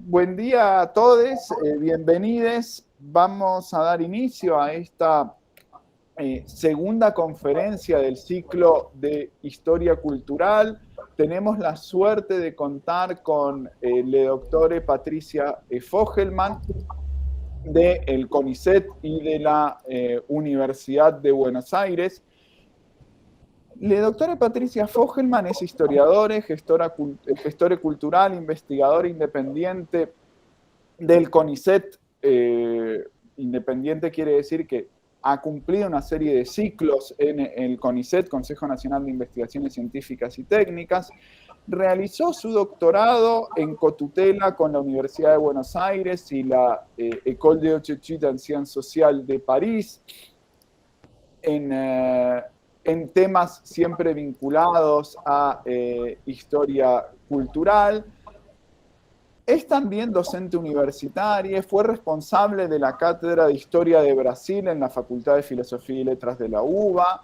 buen día a todos, bienvenidos. Vamos a dar inicio a esta segunda conferencia del ciclo de Historia Cultural. Tenemos la suerte de contar con la doctora Patricia Fogelman del CONICET y de la Universidad de Buenos Aires. La doctora Patricia Fogelman es historiadora, gestora cultural, investigadora independiente del CONICET. Independiente quiere decir que ha cumplido una serie de ciclos en el CONICET, Consejo Nacional de Investigaciones Científicas y Técnicas. Realizó su doctorado en cotutela con la Universidad de Buenos Aires y la École de Haute Études en Sciences Sociales de París, en temas siempre vinculados a historia cultural. Es también docente universitaria, fue responsable de la Cátedra de Historia de Brasil en la Facultad de Filosofía y Letras de la UBA,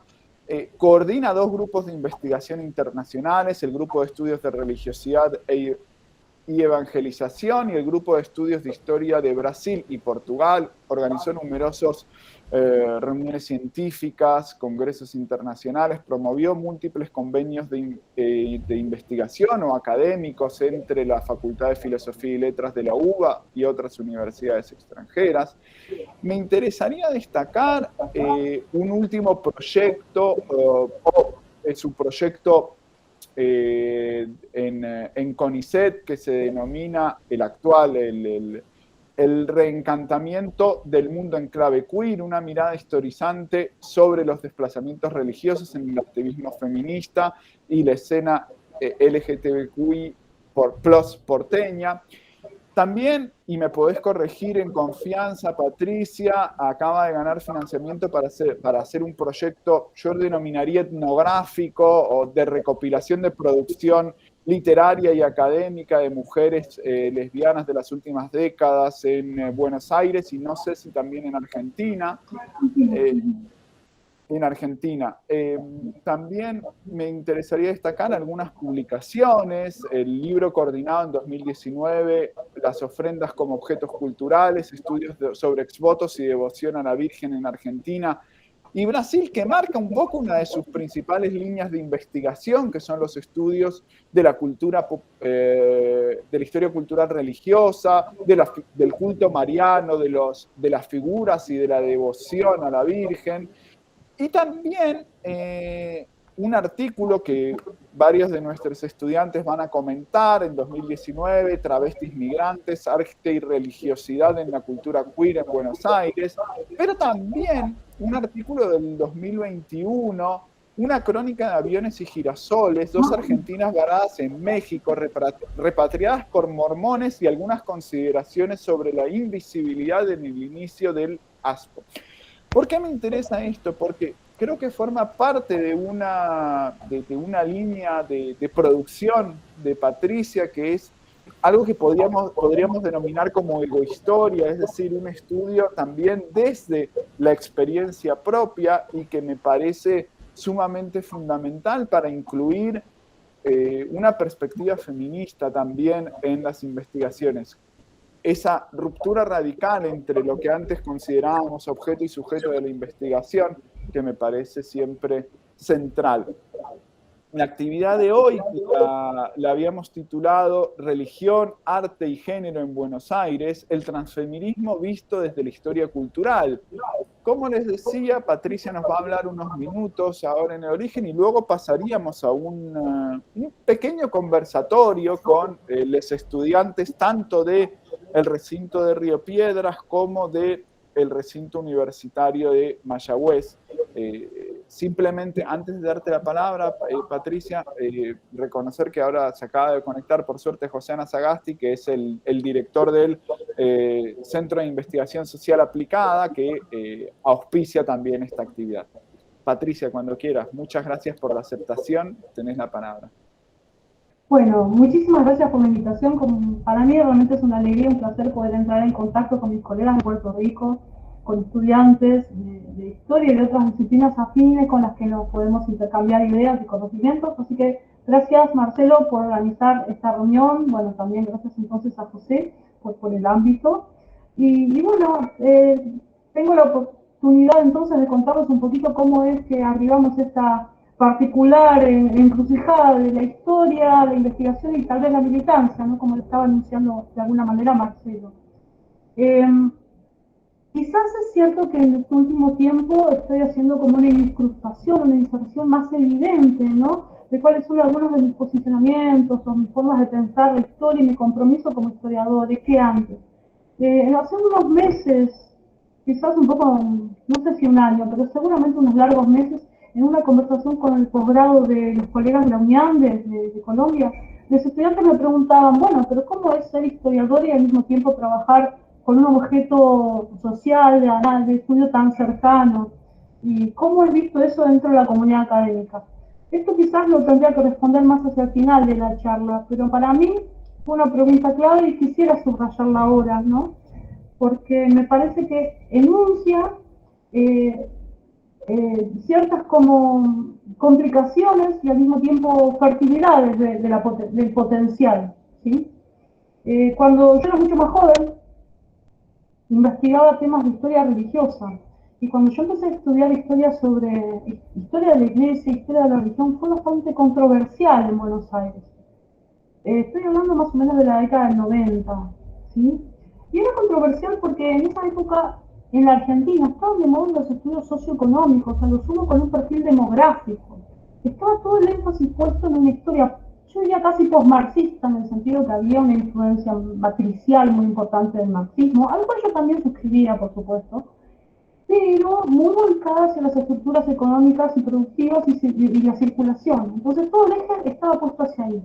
coordina dos grupos de investigación internacionales, el Grupo de Estudios de Religiosidad y Evangelización y el Grupo de Estudios de Historia de Brasil y Portugal. Organizó numerosos reuniones científicas, congresos internacionales, promovió múltiples convenios de investigación o académicos entre la Facultad de Filosofía y Letras de la UBA y otras universidades extranjeras. Me interesaría destacar un último proyecto, su proyecto en CONICET, que se denomina el actual, el reencantamiento del mundo en clave queer, una mirada historizante sobre los desplazamientos religiosos en el activismo feminista y la escena LGTBQI plus porteña. También, y me podés corregir en confianza, Patricia, acaba de ganar financiamiento para hacer un proyecto, yo denominaría etnográfico o de recopilación de producción literaria y académica de mujeres lesbianas de las últimas décadas en Buenos Aires y no sé si también en Argentina. También me interesaría destacar algunas publicaciones, el libro coordinado en 2019, Las ofrendas como objetos culturales, estudios sobre exvotos y devoción a la Virgen en Argentina y Brasil, que marca un poco una de sus principales líneas de investigación, que son los estudios de la cultura, de la historia cultural religiosa, del culto mariano, de las figuras y de la devoción a la Virgen. Y también un artículo que varios de nuestros estudiantes van a comentar en 2019, Travestis Migrantes, Arte y Religiosidad en la Cultura Queer en Buenos Aires, pero también un artículo del 2021, una crónica de aviones y girasoles, dos argentinas varadas en México, repatriadas por mormones y algunas consideraciones sobre la invisibilidad en el inicio del ASPO. ¿Por qué me interesa esto? Porque creo que forma parte de una línea de producción de Patricia, que es algo que podríamos denominar como egohistoria, es decir, un estudio también desde la experiencia propia y que me parece sumamente fundamental para incluir una perspectiva feminista también en las investigaciones. Esa ruptura radical entre lo que antes considerábamos objeto y sujeto de la investigación, que me parece siempre central. La actividad de hoy la habíamos titulado Religión, Arte y Género en Buenos Aires, el transfeminismo visto desde la historia cultural. Como les decía, Patricia nos va a hablar unos minutos ahora en el origen y luego pasaríamos a un pequeño conversatorio con los estudiantes tanto del recinto de Río Piedras como del recinto universitario de Mayagüez. Simplemente, antes de darte la palabra, Patricia, reconocer que ahora se acaba de conectar, por suerte, José Ana Sagasti, que es el director del Centro de Investigación Social Aplicada, que auspicia también esta actividad. Patricia, cuando quieras, muchas gracias por la aceptación, tenés la palabra. Bueno, muchísimas gracias por la invitación. Para mí realmente es una alegría, un placer poder entrar en contacto con mis colegas de Puerto Rico, con estudiantes de historia y de otras disciplinas afines con las que nos podemos intercambiar ideas y conocimientos. Así que gracias, Marcelo, por organizar esta reunión. Bueno, también gracias entonces a José por el ámbito. Y bueno, tengo la oportunidad entonces de contarles un poquito cómo es que arribamos a esta particular encrucijada de la historia, la investigación y tal vez la militancia, ¿no? Como lo estaba anunciando de alguna manera Marcelo. Quizás es cierto que en este último tiempo estoy haciendo como una incrustación, una inserción más evidente, ¿no? De cuáles son algunos de mis posicionamientos o mis formas de pensar la historia y mi compromiso como historiador, de que antes. Hace unos meses, quizás un poco, no sé si un año, pero seguramente unos largos meses, en una conversación con el posgrado de los colegas de la UNIAM de Colombia, los estudiantes me preguntaban, bueno, pero ¿cómo es ser historiador y al mismo tiempo trabajar con un objeto social de estudio tan cercano? ¿Y cómo he visto eso dentro de la comunidad académica? Esto quizás lo tendría que responder más hacia el final de la charla, pero para mí fue una pregunta clave y quisiera subrayarla ahora, ¿no? Porque me parece que enuncia ciertas como complicaciones y al mismo tiempo fertilidades del potencial, ¿sí? Cuando yo era mucho más joven, investigaba temas de historia religiosa. Y cuando yo empecé a estudiar historia de la iglesia, historia de la religión, fue bastante controversial en Buenos Aires. Estoy hablando más o menos de la década del 90, ¿sí? Y era controversial porque en esa época en la Argentina estaban de moda los estudios socioeconómicos, a lo sumo con un perfil demográfico. Estaba todo el énfasis puesto en una historia, yo diría casi posmarxista, en el sentido que había una influencia matricial muy importante del marxismo, al cual yo también suscribía, por supuesto, pero muy volcada hacia las estructuras económicas y productivas y la circulación. Entonces todo el eje estaba puesto hacia ahí.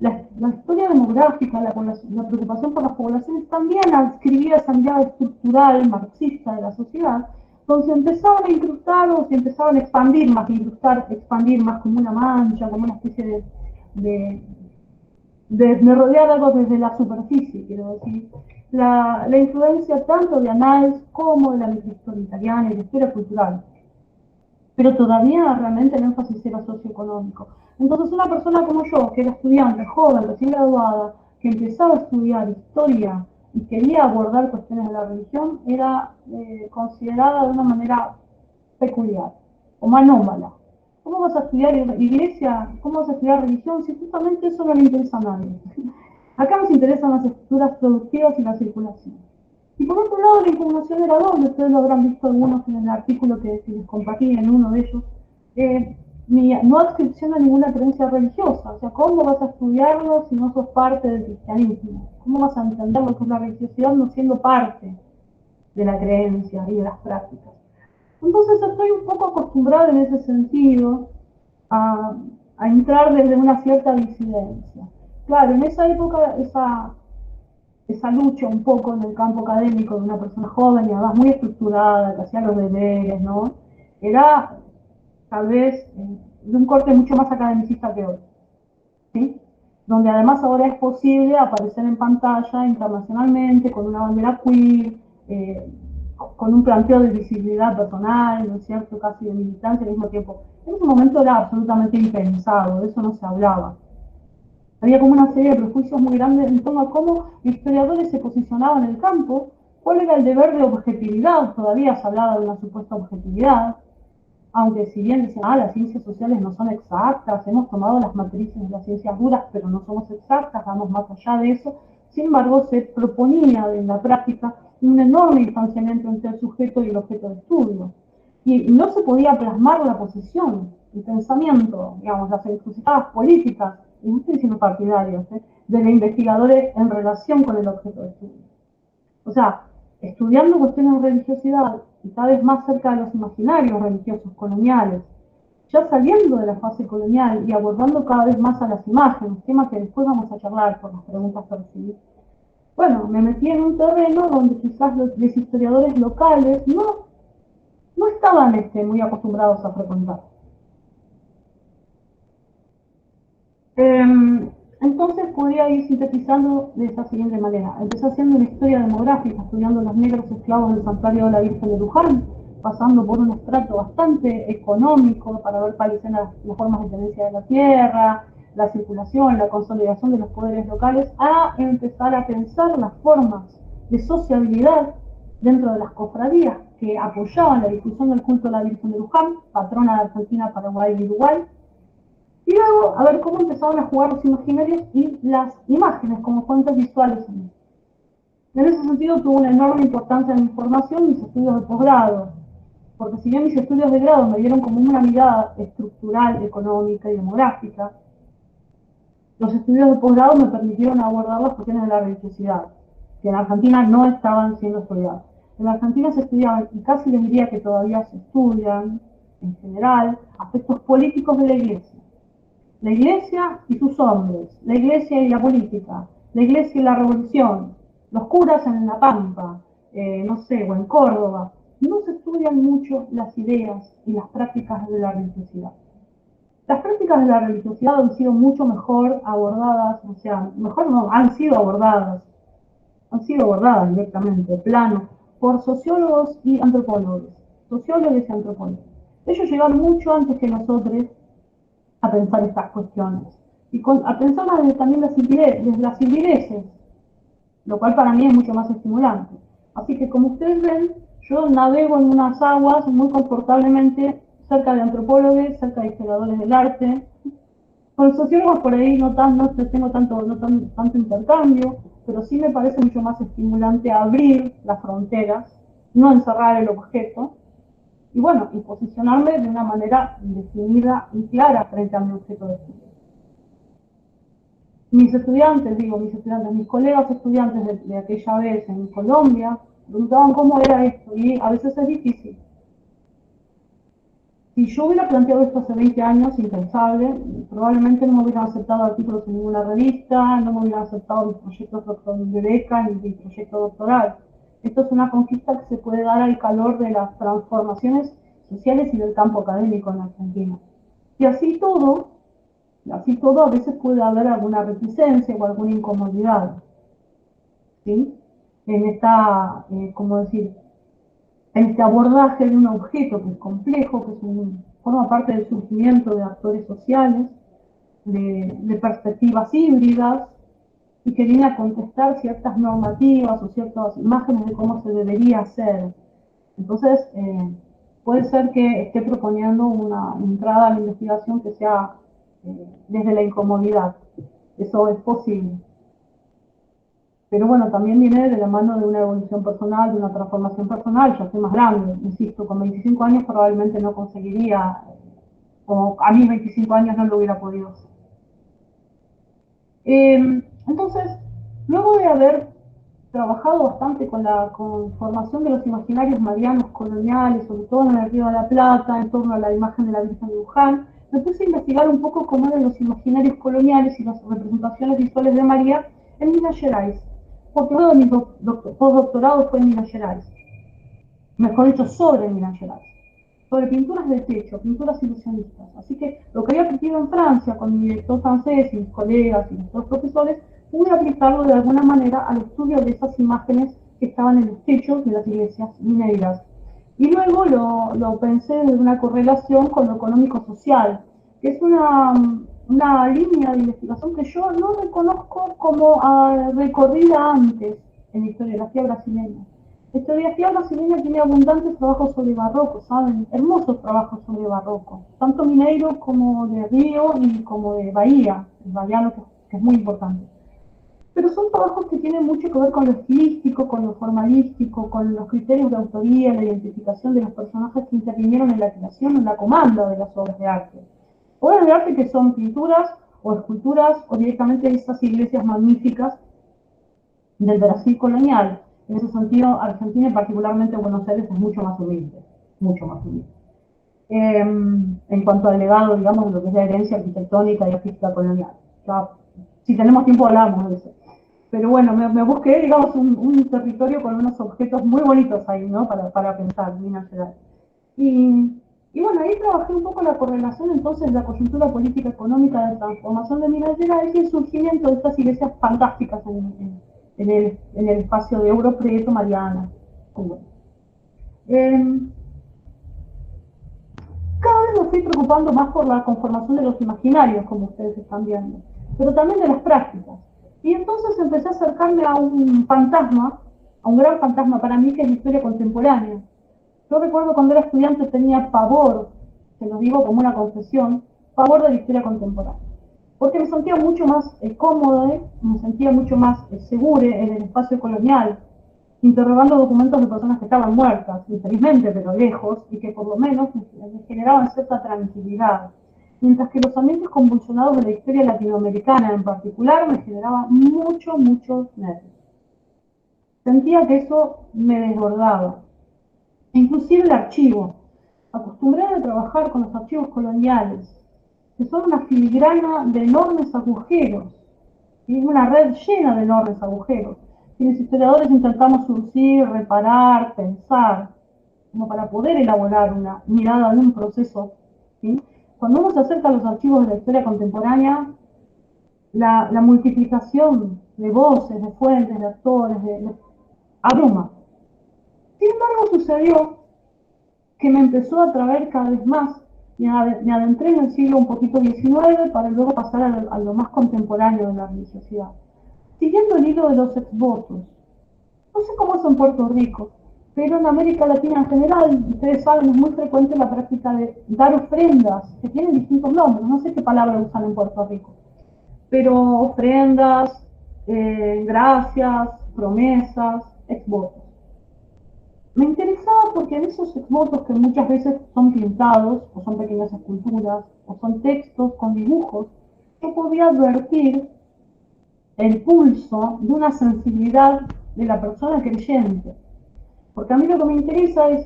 La historia demográfica, la preocupación por las poblaciones también adscribía esa mirada estructural marxista de la sociedad, donde se empezaban a incrustar o se empezaban a expandir más, expandir más como una mancha, como una especie de rodear algo desde la superficie, quiero decir. La influencia tanto de Annals como de la microhistoria italiana y la historia cultural. Pero todavía realmente el énfasis era socioeconómico. Entonces una persona como yo, que era estudiante, joven, recién graduada, que empezaba a estudiar historia y quería abordar cuestiones de la religión, era considerada de una manera peculiar, o anómala. ¿Cómo vas a estudiar iglesia? ¿Cómo vas a estudiar religión? Si justamente eso no le interesa a nadie. Acá nos interesan las estructuras productivas y la circulación. Y por otro lado, la impugnación era doble, ustedes lo habrán visto algunos en el artículo que les compartí en uno de ellos, no adscripción a ninguna creencia religiosa, o sea, ¿cómo vas a estudiarlo si no sos parte del cristianismo? ¿Cómo vas a entender lo que es la religiosidad no siendo parte de la creencia y de las prácticas? Entonces estoy un poco acostumbrada en ese sentido a entrar desde una cierta disidencia. Claro, en esa época, esa lucha un poco en el campo académico de una persona joven y además muy estructurada, que hacía los deberes, ¿no? Era tal vez de un corte mucho más academicista que hoy, ¿sí? Donde además ahora es posible aparecer en pantalla internacionalmente con una bandera queer, con un planteo de visibilidad personal, ¿no es cierto?, casi de militancia al mismo tiempo. En ese momento era absolutamente impensado, de eso no se hablaba. Había como una serie de prejuicios muy grandes en torno a cómo los historiadores se posicionaban en el campo, cuál era el deber de objetividad, todavía se hablaba de una supuesta objetividad, aunque si bien dicen, las ciencias sociales no son exactas, hemos tomado las matrices de las ciencias duras, pero no somos exactas, vamos más allá de eso, sin embargo se proponía en la práctica un enorme distanciamiento entre el sujeto y el objeto de estudio. Y no se podía plasmar la posición, el pensamiento, digamos, las encrucijadas políticas, y no estoy diciendo partidarios, de los investigadores en relación con el objeto de estudio. O sea, estudiando cuestiones de religiosidad y cada vez más cerca de los imaginarios religiosos coloniales, ya saliendo de la fase colonial y abordando cada vez más a las imágenes, tema que después vamos a charlar por las preguntas percibidas. Bueno, me metí en un terreno donde quizás los historiadores locales no estaban muy acostumbrados a frecuentar. Entonces podría ir sintetizando de esa siguiente manera. Empecé haciendo una historia demográfica, estudiando los negros esclavos del santuario de la Virgen de Luján, pasando por un estrato bastante económico para ver cuáles eran las formas de tenencia de la tierra, la circulación, la consolidación de los poderes locales, a empezar a pensar las formas de sociabilidad dentro de las cofradías que apoyaban la difusión del culto a la Virgen de Luján, patrona de Argentina, Paraguay y Uruguay, y luego a ver cómo empezaban a jugar los imaginarios y las imágenes como fuentes visuales. En ese sentido tuvo una enorme importancia en mi formación mis estudios de posgrado, porque si bien mis estudios de grado me dieron como una mirada estructural, económica y demográfica, los estudios de posgrado me permitieron abordar las cuestiones de la religiosidad, que en Argentina no estaban siendo estudiadas. En Argentina se estudiaban, y casi les diría que todavía se estudian, en general, aspectos políticos de la Iglesia. La Iglesia y sus hombres, la Iglesia y la política, la Iglesia y la revolución, los curas en La Pampa, no sé, o en Córdoba. No se estudian mucho las ideas y las prácticas de la religiosidad. Las prácticas de la religiosidad han sido mucho mejor abordadas, o sea, mejor no, han sido abordadas directamente, plano, por sociólogos y antropólogos. Sociólogos y antropólogos. Ellos llegaron mucho antes que nosotros a pensar estas cuestiones. Y a pensarlas desde también desde las ingleses, lo cual para mí es mucho más estimulante. Así que como ustedes ven, yo navego en unas aguas muy confortablemente cerca de antropólogos, cerca de historiadores del arte. Con los sociólogos por ahí no tengo tanto intercambio, pero sí me parece mucho más estimulante abrir las fronteras, no encerrar el objeto, y bueno, y posicionarme de una manera definida y clara frente a mi objeto de estudio. Mis colegas estudiantes de aquella vez en Colombia, preguntaban cómo era esto, y a veces es difícil. Si yo hubiera planteado esto hace 20 años, impensable, probablemente no me hubieran aceptado artículos en ninguna revista, no me hubieran aceptado mis proyectos de beca ni mi proyecto doctoral. Esto es una conquista que se puede dar al calor de las transformaciones sociales y del campo académico en Argentina. Y así todo, a veces puede haber alguna reticencia o alguna incomodidad, ¿sí? En esta, en este abordaje de un objeto que es complejo, que forma parte del surgimiento de actores sociales, de perspectivas híbridas, y que viene a contestar ciertas normativas o ciertas imágenes de cómo se debería hacer. Entonces, puede ser que esté proponiendo una entrada a la investigación que sea desde la incomodidad. Eso es posible. Pero bueno, también viene de la mano de una evolución personal, de una transformación personal. Yo soy más grande, insisto, con 25 años probablemente no conseguiría, o a mis 25 años no lo hubiera podido hacer. Entonces, luego de haber trabajado bastante con la conformación de los imaginarios marianos coloniales, sobre todo en el Río de la Plata, en torno a la imagen de la Virgen de Luján, me puse a investigar un poco cómo eran los imaginarios coloniales y las representaciones visuales de María en Minas Gerais, porque luego mi postdoctorado fue en Minas Gerais, mejor dicho, sobre Minas Gerais, sobre pinturas de techo, pinturas ilusionistas. Así que lo que había aprendido en Francia con mi director francés y mis colegas y nuestros profesores, pude aplicarlo de alguna manera al estudio de esas imágenes que estaban en los techos de las iglesias mineiras. Y luego lo pensé en una correlación con lo económico-social, que es una línea de investigación que yo no reconozco como recorrida antes en la historiografía brasileña. La historiografía brasileña tiene abundantes trabajos sobre barroco, ¿saben? Hermosos trabajos sobre barroco, tanto mineiro como de Río y como de Bahía, el bahiano, que es muy importante. Pero son trabajos que tienen mucho que ver con lo estilístico, con lo formalístico, con los criterios de autoría, la identificación de los personajes que intervinieron en la creación, en la comanda de las obras de arte. Obras de arte que son pinturas o esculturas o directamente esas iglesias magníficas del Brasil colonial. En ese sentido, Argentina y particularmente Buenos Aires es mucho más humilde, mucho más humilde. En cuanto al legado, digamos, de lo que es la herencia arquitectónica y artística colonial. Ya, si tenemos tiempo hablamos de eso. Pero bueno, me busqué, digamos, un territorio con unos objetos muy bonitos ahí, ¿no? Para pensar, Minas Gerais. Y bueno, ahí trabajé un poco la correlación entonces de la coyuntura política económica de transformación de Minas Gerais y el surgimiento de estas iglesias fantásticas en el espacio de Europreto, Mariana. Cada vez me fui preocupando más por la conformación de los imaginarios, como ustedes están viendo, pero también de las prácticas. Y entonces empecé a acercarme a un fantasma, a un gran fantasma para mí, que es la historia contemporánea. Yo recuerdo cuando era estudiante tenía pavor, se lo digo como una confesión, pavor de la historia contemporánea. Porque me sentía mucho más cómoda, me sentía mucho más segura en el espacio colonial, interrogando documentos de personas que estaban muertas, infelizmente, pero lejos, y que por lo menos me generaban cierta tranquilidad. Mientras que los ambientes convulsionados de la historia latinoamericana en particular me generaban mucho nervios. Sentía que eso me desbordaba. Inclusive el archivo. Acostumbré a trabajar con los archivos coloniales, que son una filigrana de enormes agujeros, y una red llena de enormes agujeros, que los historiadores intentamos surcir, reparar, pensar, como para poder elaborar una mirada de un proceso. ¿Sí? Cuando uno se acerca a los archivos de la historia contemporánea, la multiplicación de voces, de fuentes, de actores, abruma. Sin embargo, sucedió que me empezó a atraer cada vez más. Me adentré en el siglo un poquito XIX para luego pasar a lo más contemporáneo de la religiosidad. Siguiendo el hilo de los exvotos, no sé cómo es en Puerto Rico, pero en América Latina en general, ustedes saben, es muy frecuente la práctica de dar ofrendas, que tienen distintos nombres, no sé qué palabra usan en Puerto Rico, pero ofrendas, gracias, promesas, exvotos. Me interesaba porque en esos exvotos, que muchas veces son pintados, o son pequeñas esculturas, o son textos con dibujos, yo podía advertir el pulso de una sensibilidad de la persona creyente. Porque a mí lo que me interesa es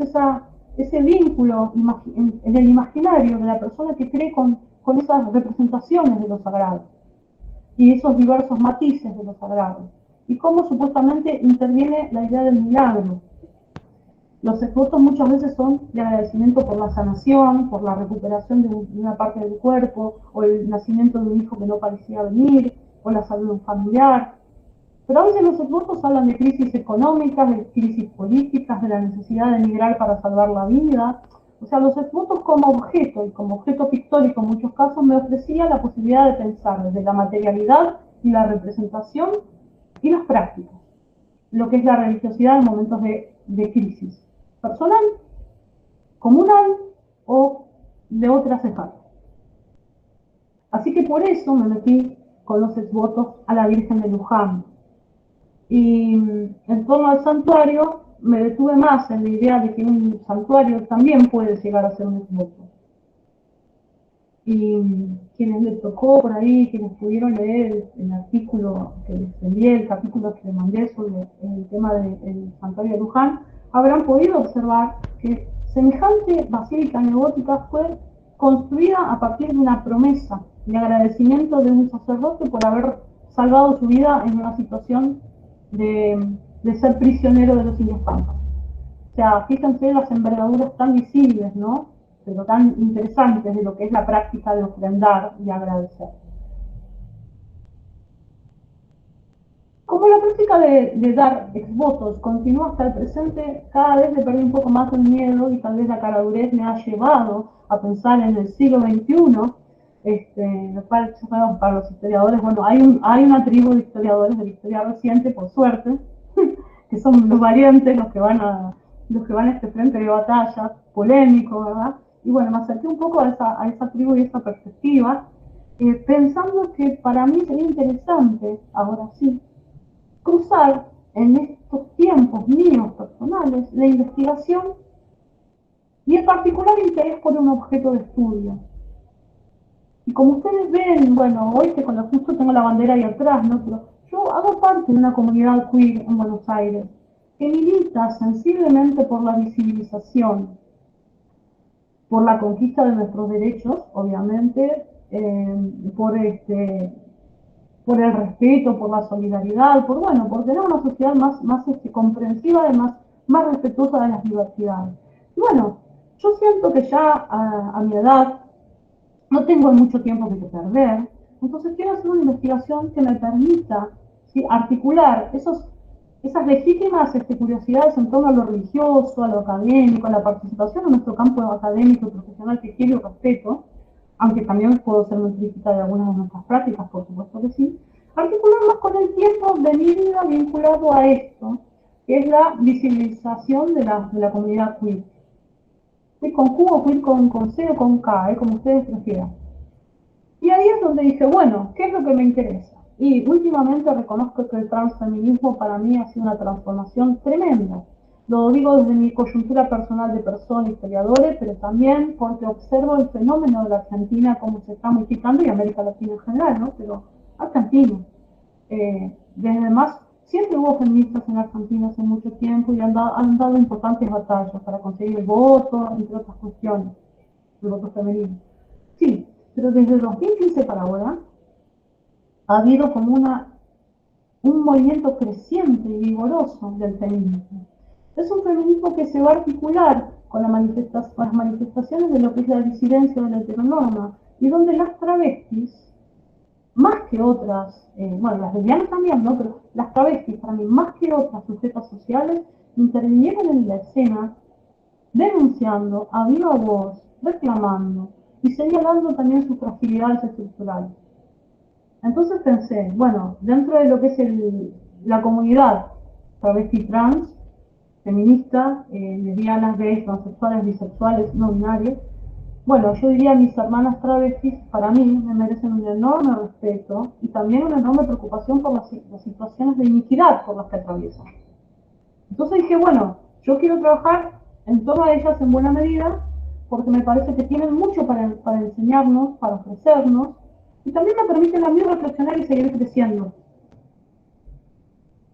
ese vínculo en el imaginario de la persona que cree con esas representaciones de lo sagrado y esos diversos matices de lo sagrado. Y cómo supuestamente interviene la idea del milagro. Los exvotos muchas veces son de agradecimiento por la sanación, por la recuperación de una parte del cuerpo, o el nacimiento de un hijo que no parecía venir, o la salud de un familiar. Pero a veces los exvotos hablan de crisis económicas, de crisis políticas, de la necesidad de emigrar para salvar la vida. O sea, los exvotos como objeto, y como objeto pictórico en muchos casos, me ofrecía la posibilidad de pensar desde la materialidad y la representación y las prácticas, lo que es la religiosidad en momentos de crisis personal, comunal o de otras escalas. Así que por eso me metí con los exvotos a la Virgen de Luján. Y en torno al santuario me detuve más en la idea de que un santuario también puede llegar a ser un exvoto. Y quienes les tocó por ahí, quienes pudieron leer el artículo que les envié, el capítulo que les mandé sobre el tema del santuario de Luján, habrán podido observar que semejante basílica neogótica fue construida a partir de una promesa de agradecimiento de un sacerdote por haber salvado su vida en una situación de ser prisionero de los indios pampas. O sea, fíjense las envergaduras tan visibles, ¿no? Pero tan interesantes de lo que es la práctica de ofrendar y agradecer. Como la práctica de dar exvotos continúa hasta el presente, cada vez le perdí un poco más el miedo, y tal vez la caradurez me ha llevado a pensar en el siglo XXI, lo cual para los historiadores, bueno, hay una tribu de historiadores de la historia reciente, por suerte, que son los valientes, los que van a este frente de batalla polémico, ¿verdad? Y bueno, me acerqué un poco a esa tribu y esa perspectiva, pensando que para mí sería interesante, ahora sí, cruzar en estos tiempos míos personales la investigación y el particular interés por un objeto de estudio. Y como ustedes ven, bueno, hoy que con lo justo tengo la bandera ahí atrás, ¿no? Pero yo hago parte de una comunidad queer en Buenos Aires que milita sensiblemente por la visibilización, por la conquista de nuestros derechos, obviamente, por el respeto, por la solidaridad, por tener una sociedad más comprensiva y más respetuosa de las diversidades. Y bueno, yo siento que ya a mi edad no tengo mucho tiempo que perder, entonces quiero hacer una investigación que me permita, ¿sí?, articular esa esas legítimas curiosidades en torno a lo religioso, a lo académico, a la participación en nuestro campo académico y profesional que quiero y respeto, aunque también puedo ser muy crítica de algunas de nuestras prácticas, por supuesto que sí, articular más con el tiempo de mi vida vinculado a esto, que es la visibilización de la comunidad queer. Queer con Q o queer con C o con K, como ustedes prefieran. Y ahí es donde dije, bueno, ¿qué es lo que me interesa? Y últimamente reconozco que el transfeminismo para mí ha sido una transformación tremenda. Lo digo desde mi coyuntura personal de persona, historiadora, pero también porque observo el fenómeno de la Argentina, cómo se está modificando, y América Latina en general, ¿no? Pero Argentina. Desde más, siempre hubo feministas en Argentina hace mucho tiempo y han dado importantes batallas para conseguir el voto, entre otras cuestiones, el voto femenino. Sí, pero desde el 2015 para ahora ha habido como un movimiento creciente y vigoroso del feminismo. Es un feminismo que se va a articular con las manifestaciones de lo que es la disidencia de la heteronorma y donde las travestis, más que otras, bueno, las lesbianas también, ¿no? Pero las travestis, para mí, más que otras sujetas sociales, intervinieron en la escena denunciando a viva voz, reclamando y señalando también sus fragilidades estructurales. Entonces pensé, bueno, dentro de lo que es la comunidad travesti trans, feminista, lesbianas, gays, transexuales, bisexuales, no binarios, bueno, yo diría mis hermanas travestis, para mí, me merecen un enorme respeto y también una enorme preocupación por las situaciones de iniquidad por las que atraviesan. Entonces dije, bueno, yo quiero trabajar en torno a ellas en buena medida, porque me parece que tienen mucho para enseñarnos, para ofrecernos, y también me permiten a mí reflexionar y seguir creciendo.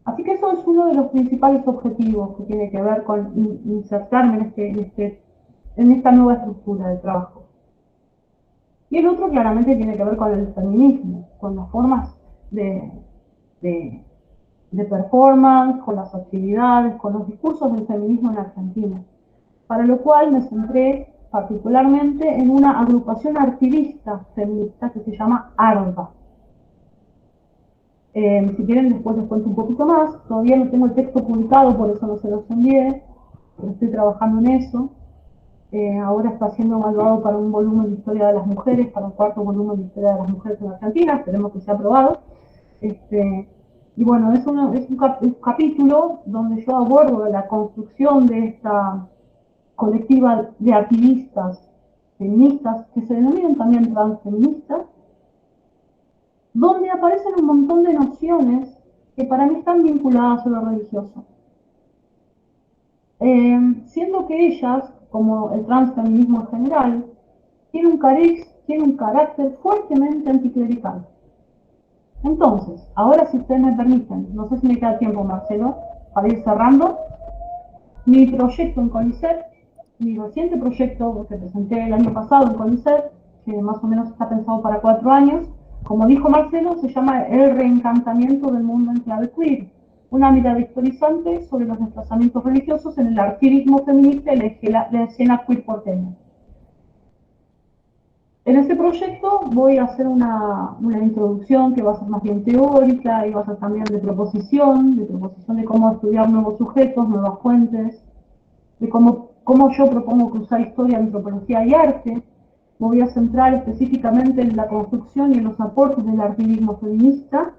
Así que eso es uno de los principales objetivos que tiene que ver con insertarme en esta nueva estructura de trabajo. Y el otro claramente tiene que ver con el feminismo, con las formas de performance, con las actividades, con los discursos del feminismo en Argentina. Para lo cual me centré particularmente en una agrupación artivista feminista que se llama ARVA. Si quieren después les cuento un poquito más, todavía no tengo el texto publicado, por eso no se los envié, pero estoy trabajando en eso. Ahora está siendo evaluado para un volumen de historia de las mujeres, para un cuarto volumen de historia de las mujeres en Argentina, esperemos que sea aprobado. Y bueno, es un capítulo donde yo abordo la construcción de esta colectiva de activistas feministas, que se denominan también transfeministas, donde aparecen un montón de nociones que para mí están vinculadas a lo religioso. Siendo que ellas, como el transfeminismo en general, tiene un carácter fuertemente anticlerical. Entonces, ahora si ustedes me permiten, no sé si me queda tiempo, Marcelo, para ir cerrando, mi proyecto en CONICET, mi reciente proyecto que presenté el año pasado en CONICET, que más o menos está pensado para 4 años, como dijo Marcelo, se llama El reencantamiento del mundo en clave queer, una mirada historizante sobre los desplazamientos religiosos en el activismo feminista de la escena queer porteña. En este proyecto voy a hacer una introducción que va a ser más bien teórica y va a ser también de proposición de cómo estudiar nuevos sujetos, nuevas fuentes, de cómo yo propongo cruzar historia, antropología y arte. Me voy a centrar específicamente en la construcción y en los aportes del activismo feminista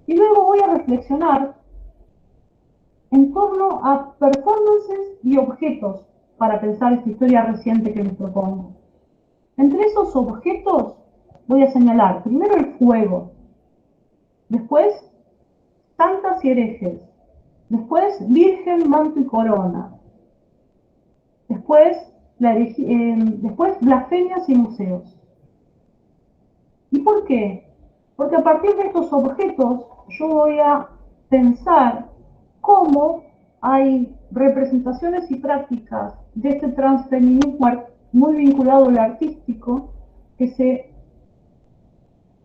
y luego voy a reflexionar en torno a performances y objetos para pensar esta historia reciente que les propongo. Entre esos objetos voy a señalar primero el fuego, después santas y herejes, después virgen, manto y corona, después blasfemias y museos. ¿Y por qué? Porque a partir de estos objetos yo voy a pensar cómo hay representaciones y prácticas de este transfeminismo muy vinculado al artístico que se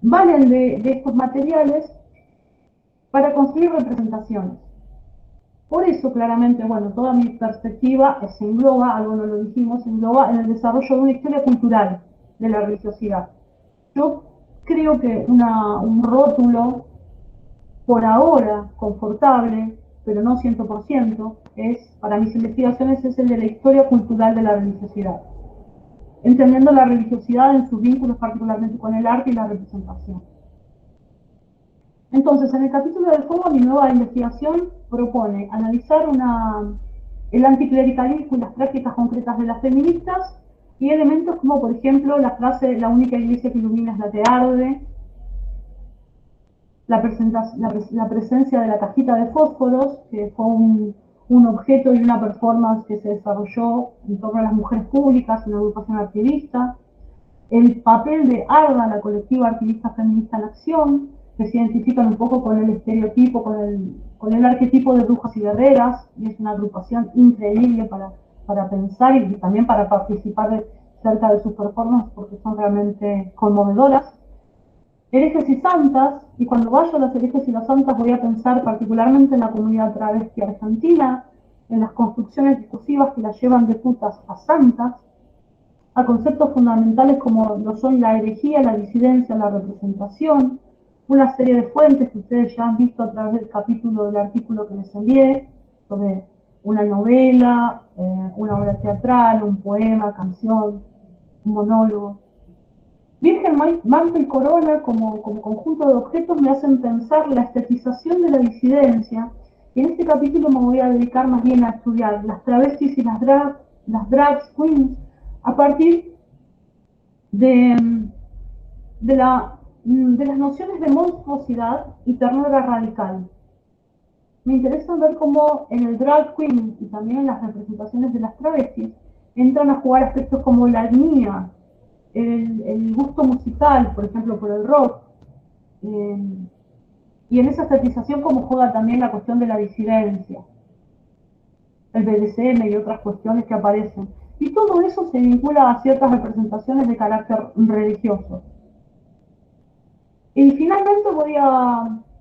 valen de estos materiales para construir representaciones. Por eso, claramente, bueno, toda mi perspectiva se engloba, algo no lo dijimos, se engloba en el desarrollo de una historia cultural de la religiosidad. Yo creo que un rótulo, por ahora, confortable, pero no 100%, para mis investigaciones es el de la historia cultural de la religiosidad, entendiendo la religiosidad en sus vínculos particularmente con el arte y la representación. Entonces, en el capítulo del fuego, mi nueva investigación propone analizar el anticlericalismo y las prácticas concretas de las feministas y elementos como, por ejemplo, la frase "la única iglesia que ilumina es la que arde", la presencia de la cajita de fósforos, que fue un objeto y una performance que se desarrolló en torno a las mujeres públicas, una agrupación activista, el papel de ARDA, la colectiva activista feminista en acción, que se identifican un poco con el estereotipo, con el arquetipo de brujas y guerreras, y es una agrupación increíble para pensar y también para participar cerca de sus performances porque son realmente conmovedoras. Herejes y santas, y cuando vaya a las herejes y las santas voy a pensar particularmente en la comunidad travesti argentina, en las construcciones discursivas que las llevan de putas a santas, a conceptos fundamentales como lo son la herejía, la disidencia, la representación, una serie de fuentes que ustedes ya han visto a través del capítulo del artículo que les envié, sobre una novela, una obra teatral, un poema, canción, un monólogo. Virgen, manto y corona como conjunto de objetos me hacen pensar la estetización de la disidencia, y en este capítulo me voy a dedicar más bien a estudiar las travestis y las drag queens a partir de las nociones de monstruosidad y ternura radical. Me interesa ver cómo en el drag queen y también en las representaciones de las travestis entran a jugar aspectos como la etnia, el gusto musical, por ejemplo, por el rock, y en esa estetización como juega también la cuestión de la disidencia, el BDSM y otras cuestiones que aparecen. Y todo eso se vincula a ciertas representaciones de carácter religioso. Y finalmente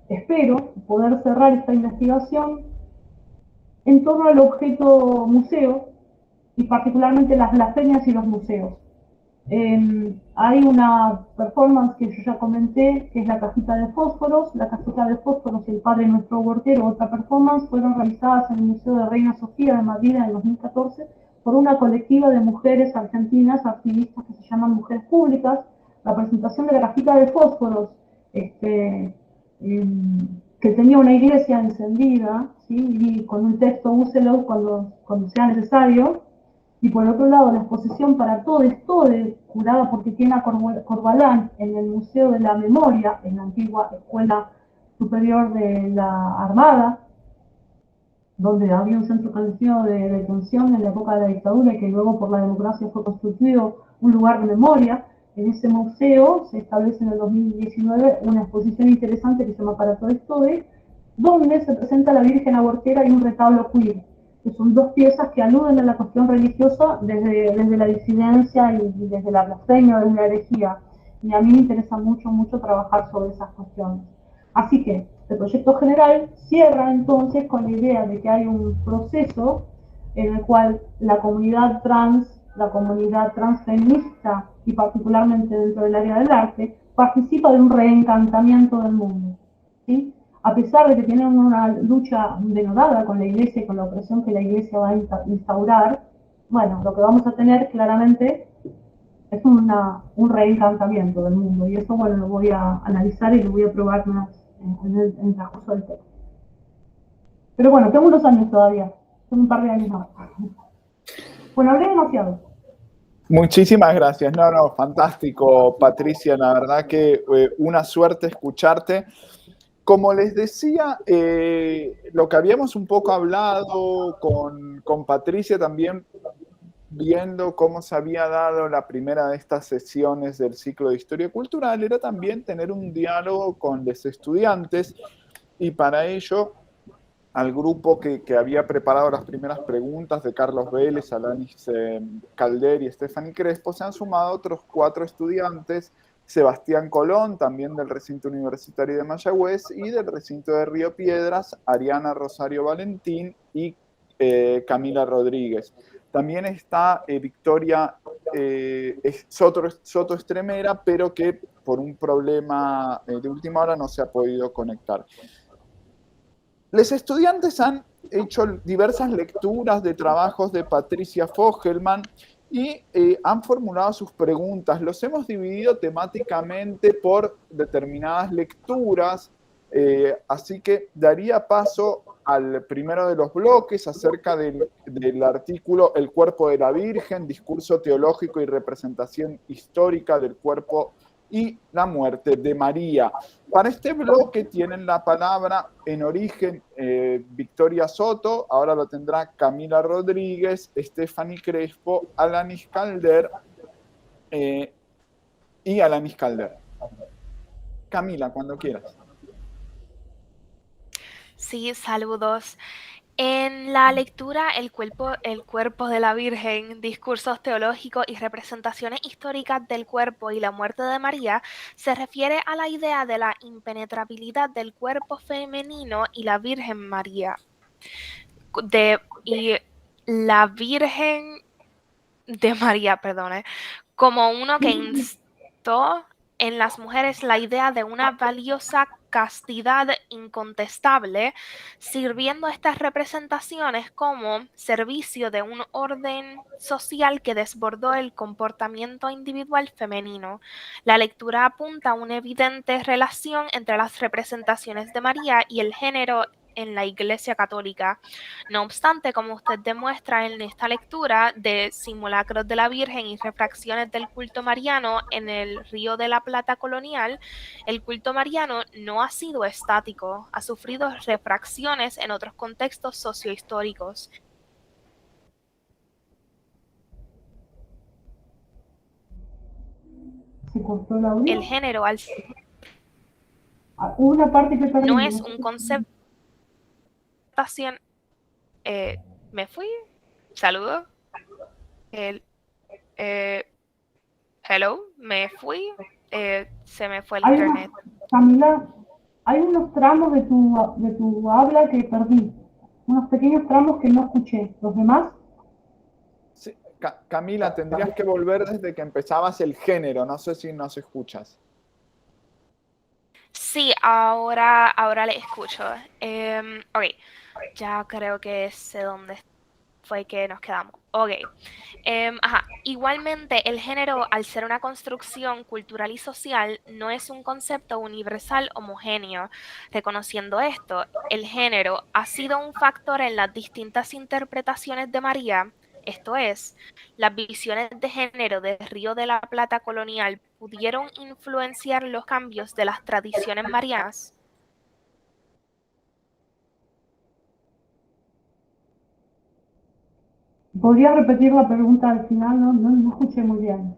espero poder cerrar esta investigación en torno al objeto museo y particularmente las blasfemias y los museos. Hay una performance que yo ya comenté, que es la cajita de fósforos. La cajita de fósforos y el Padre Nuestro Huertero, otra performance, fueron realizadas en el Museo de Reina Sofía de Madrid en el 2014 por una colectiva de mujeres argentinas activistas que se llaman Mujeres Públicas. La presentación de la cajita de fósforos, que tenía una iglesia encendida, ¿sí? Y con un texto "úselo cuando sea necesario". Y por otro lado, la exposición para todos, curada por Tiziana Corbalán en el Museo de la Memoria, en la antigua Escuela Superior de la Armada, donde había un centro clandestino de detención en la época de la dictadura y que luego por la democracia fue constituido un lugar de memoria. En ese museo se establece en el 2019 una exposición interesante que se llama "Para Todes Todes", donde se presenta la Virgen Abortera y un retablo queer, que son dos piezas que aluden a la cuestión religiosa desde la disidencia y desde la blasfemia, desde la herejía. Y a mí me interesa mucho trabajar sobre esas cuestiones. Así que el proyecto general cierra entonces con la idea de que hay un proceso en el cual la comunidad transfeminista y particularmente dentro del área del arte participa de un reencantamiento del mundo, ¿sí? A pesar de que tienen una lucha denodada con la iglesia y con la opresión que la iglesia va a instaurar, bueno, lo que vamos a tener claramente es un reencantamiento del mundo, y eso, bueno, lo voy a analizar y lo voy a probar más en el transcurso del texto. Pero bueno, tengo unos años todavía, tengo un par de años más. Bueno, hablé demasiado. Muchísimas gracias. No, fantástico, Patricia. La verdad que una suerte escucharte. Como les decía, lo que habíamos un poco hablado con Patricia también, viendo cómo se había dado la primera de estas sesiones del ciclo de Historia Cultural, era también tener un diálogo con los estudiantes, y para ello al grupo que había preparado las primeras preguntas de Carlos Vélez, Alanis Calder y Stephanie Crespo, se han sumado otros 4 estudiantes: Sebastián Colón, también del recinto universitario de Mayagüez, y del recinto de Río Piedras, Ariana Rosario Valentín y Camila Rodríguez. También está Victoria Soto Estremera, pero que por un problema de última hora no se ha podido conectar. Los estudiantes han hecho diversas lecturas de trabajos de Patricia Fogelman y han formulado sus preguntas. Los hemos dividido temáticamente por determinadas lecturas, así que daría paso al primero de los bloques acerca del artículo El cuerpo de la Virgen, discurso teológico y representación histórica del cuerpo y la muerte de María. Para este bloque tienen la palabra en origen Victoria Soto, ahora lo tendrá Camila Rodríguez, Stephanie Crespo, Alanis Calder y Alanis Calder. Camila, cuando quieras. Sí, saludos. En la lectura el cuerpo de la Virgen, discursos teológicos y representaciones históricas del cuerpo y la muerte de María, se refiere a la idea de la impenetrabilidad del cuerpo femenino y la Virgen María. Y la Virgen de María, perdone, como uno que instó en las mujeres la idea de una valiosa castidad incontestable, sirviendo estas representaciones como servicio de un orden social que desbordó el comportamiento individual femenino. La lectura apunta a una evidente relación entre las representaciones de María y el género en la Iglesia Católica. No obstante, como usted demuestra en esta lectura de simulacros de la Virgen y refracciones del culto mariano en el Río de la Plata colonial, el culto mariano no ha sido estático, ha sufrido refracciones en otros contextos sociohistóricos. ¿Se cortó el audio? El género al Una parte que no es un concepto. Me fui. Saludo. Hello, me fui. Se me fue el internet. Camila, hay unos tramos de tu habla que perdí. Unos pequeños tramos que no escuché. ¿Los demás? Sí, Camila, tendrías que volver desde que empezabas el género. No sé si nos escuchas. Sí, ahora le escucho. Ok, ya creo que sé dónde fue que nos quedamos. Ok. Igualmente, el género, al ser una construcción cultural y social, no es un concepto universal homogéneo. Reconociendo esto, el género ha sido un factor en las distintas interpretaciones de María. Esto es, las visiones de género del Río de la Plata colonial pudieron influenciar los cambios de las tradiciones marianas. ¿Podría repetir la pregunta al final? No escuché muy bien.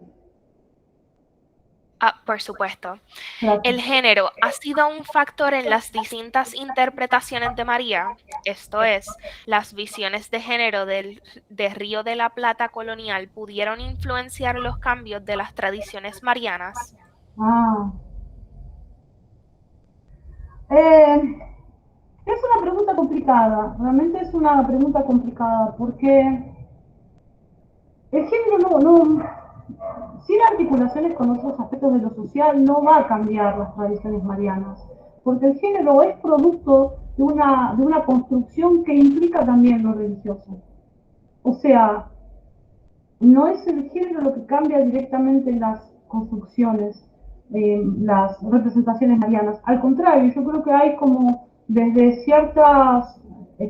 Por supuesto. Gracias. El género ha sido un factor en las distintas interpretaciones de María, esto es, las visiones de género de Río de la Plata colonial pudieron influenciar los cambios de las tradiciones marianas. Es una pregunta complicada, realmente es una pregunta complicada, porque el género sin articulaciones con otros aspectos de lo social, no va a cambiar las tradiciones marianas, porque el género es producto de una construcción que implica también lo religioso. O sea, no es el género lo que cambia directamente las construcciones, las representaciones marianas. Al contrario, yo creo que hay como desde ciertas,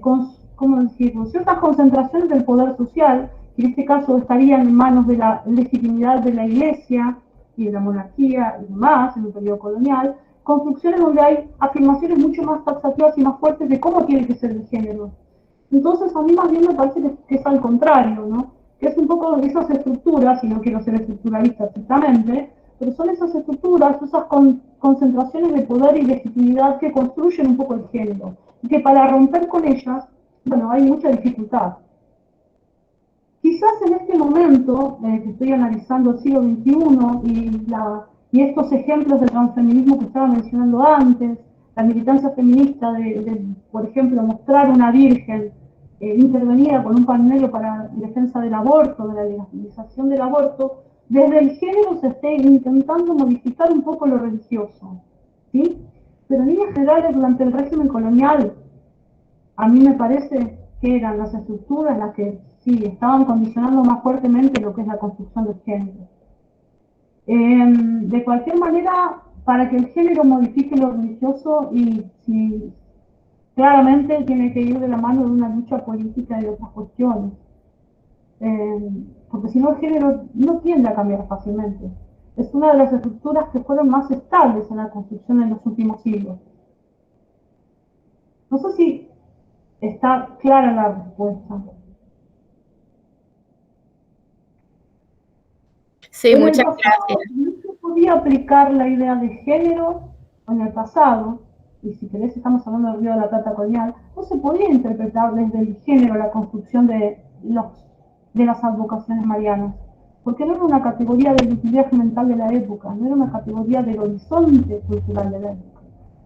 ¿cómo decirlo? Ciertas concentraciones del poder social, que en este caso estarían en manos de la legitimidad de la Iglesia y de la monarquía y demás, en el periodo colonial, construcciones donde hay afirmaciones mucho más taxativas y más fuertes de cómo tiene que ser el género. Entonces, a mí más bien me parece que es al contrario, ¿no? Que es un poco de esas estructuras, y no quiero ser estructuralista estrictamente, pero son esas estructuras, esas concentraciones de poder y legitimidad que construyen un poco el género, y que para romper con ellas, bueno, hay mucha dificultad. Quizás en este momento que estoy analizando el siglo XXI y estos ejemplos de transfeminismo que estaba mencionando antes, la militancia feminista por ejemplo, mostrar una virgen intervenida con un pañuelo para defensa del aborto, de la legalización del aborto, desde el género se esté intentando modificar un poco lo religioso, ¿sí? Pero en líneas generales, durante el régimen colonial, a mí me parece que eran las estructuras las que sí estaban condicionando más fuertemente lo que es la construcción del género. De cualquier manera, para que el género modifique lo religioso, y si claramente tiene que ir de la mano de una lucha política y de otras cuestiones, porque si no el género no tiende a cambiar fácilmente. Es una de las estructuras que fueron más estables en la construcción en los últimos siglos. No sé si está clara la respuesta. Sí, En el muchas pasado gracias. no se podía aplicar la idea de género en el pasado, y si querés estamos hablando del Río de la Plata colonial, no se podía interpretar desde el género la construcción de las advocaciones marianas, porque no era una categoría del utillaje mental de la época, no era una categoría del horizonte cultural de la época.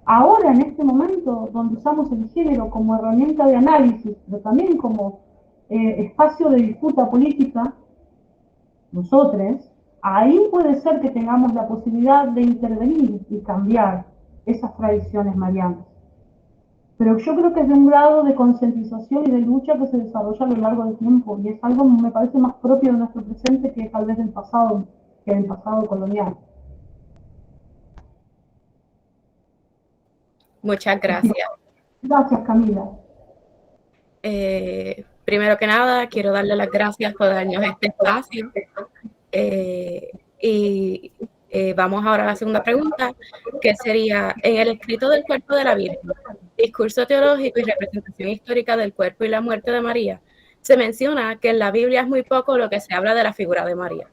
Ahora, en este momento, donde usamos el género como herramienta de análisis, pero también como espacio de disputa política, nosotros, ahí puede ser que tengamos la posibilidad de intervenir y cambiar esas tradiciones marianas. Pero yo creo que es de un grado de concientización y de lucha que se desarrolla a lo largo del tiempo, y es algo, me parece, más propio de nuestro presente que tal vez del pasado, que del pasado colonial. Muchas gracias. Gracias, Camila. Primero que nada, quiero darle las gracias por darnos este espacio. Vamos ahora a la segunda pregunta, que sería: en el escrito del cuerpo de la Virgen, discurso teológico y representación histórica del cuerpo y la muerte de María, se menciona que en la Biblia es muy poco lo que se habla de la figura de María.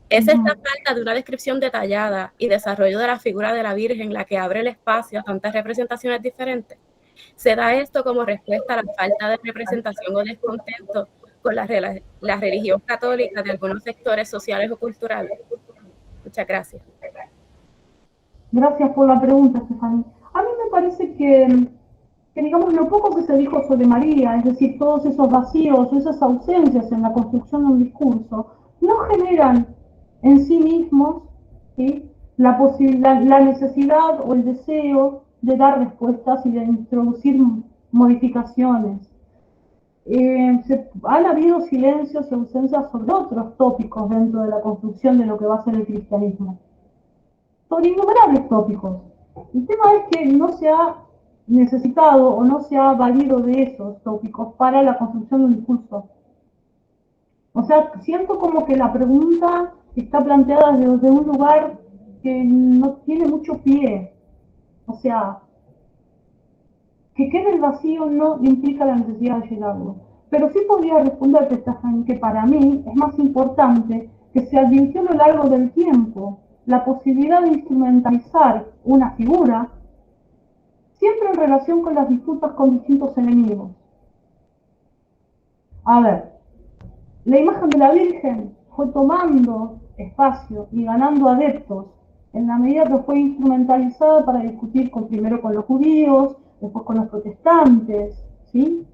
¿Es esta falta de una descripción detallada y desarrollo de la figura de la Virgen la que abre el espacio a tantas representaciones diferentes? ¿Se da esto como respuesta a la falta de representación o descontento con la religión católica de algunos sectores sociales o culturales? Muchas gracias. Gracias por la pregunta, Estefania. A mí me parece que digamos, lo poco que se dijo sobre María, es decir, todos esos vacíos, esas ausencias en la construcción de un discurso, no generan en sí mismos, ¿sí?, la necesidad o el deseo de dar respuestas y de introducir modificaciones. Han habido silencios y ausencias sobre otros tópicos dentro de la construcción de lo que va a ser el cristianismo, sobre innumerables tópicos. El tema es que no se ha necesitado o no se ha valido de esos tópicos para la construcción de un discurso. O sea, siento como que la pregunta está planteada desde un lugar que no tiene mucho pie. O sea, que quede el vacío no implica la necesidad de llenarlo. Pero sí podría responderte, Stefan, que para mí es más importante que se advirtió a lo largo del tiempo la posibilidad de instrumentalizar una figura siempre en relación con las disputas con distintos enemigos. A ver, la imagen de la Virgen fue tomando espacio y ganando adeptos en la medida que fue instrumentalizada para discutir primero con los judíos, después con los protestantes, ¿sí?,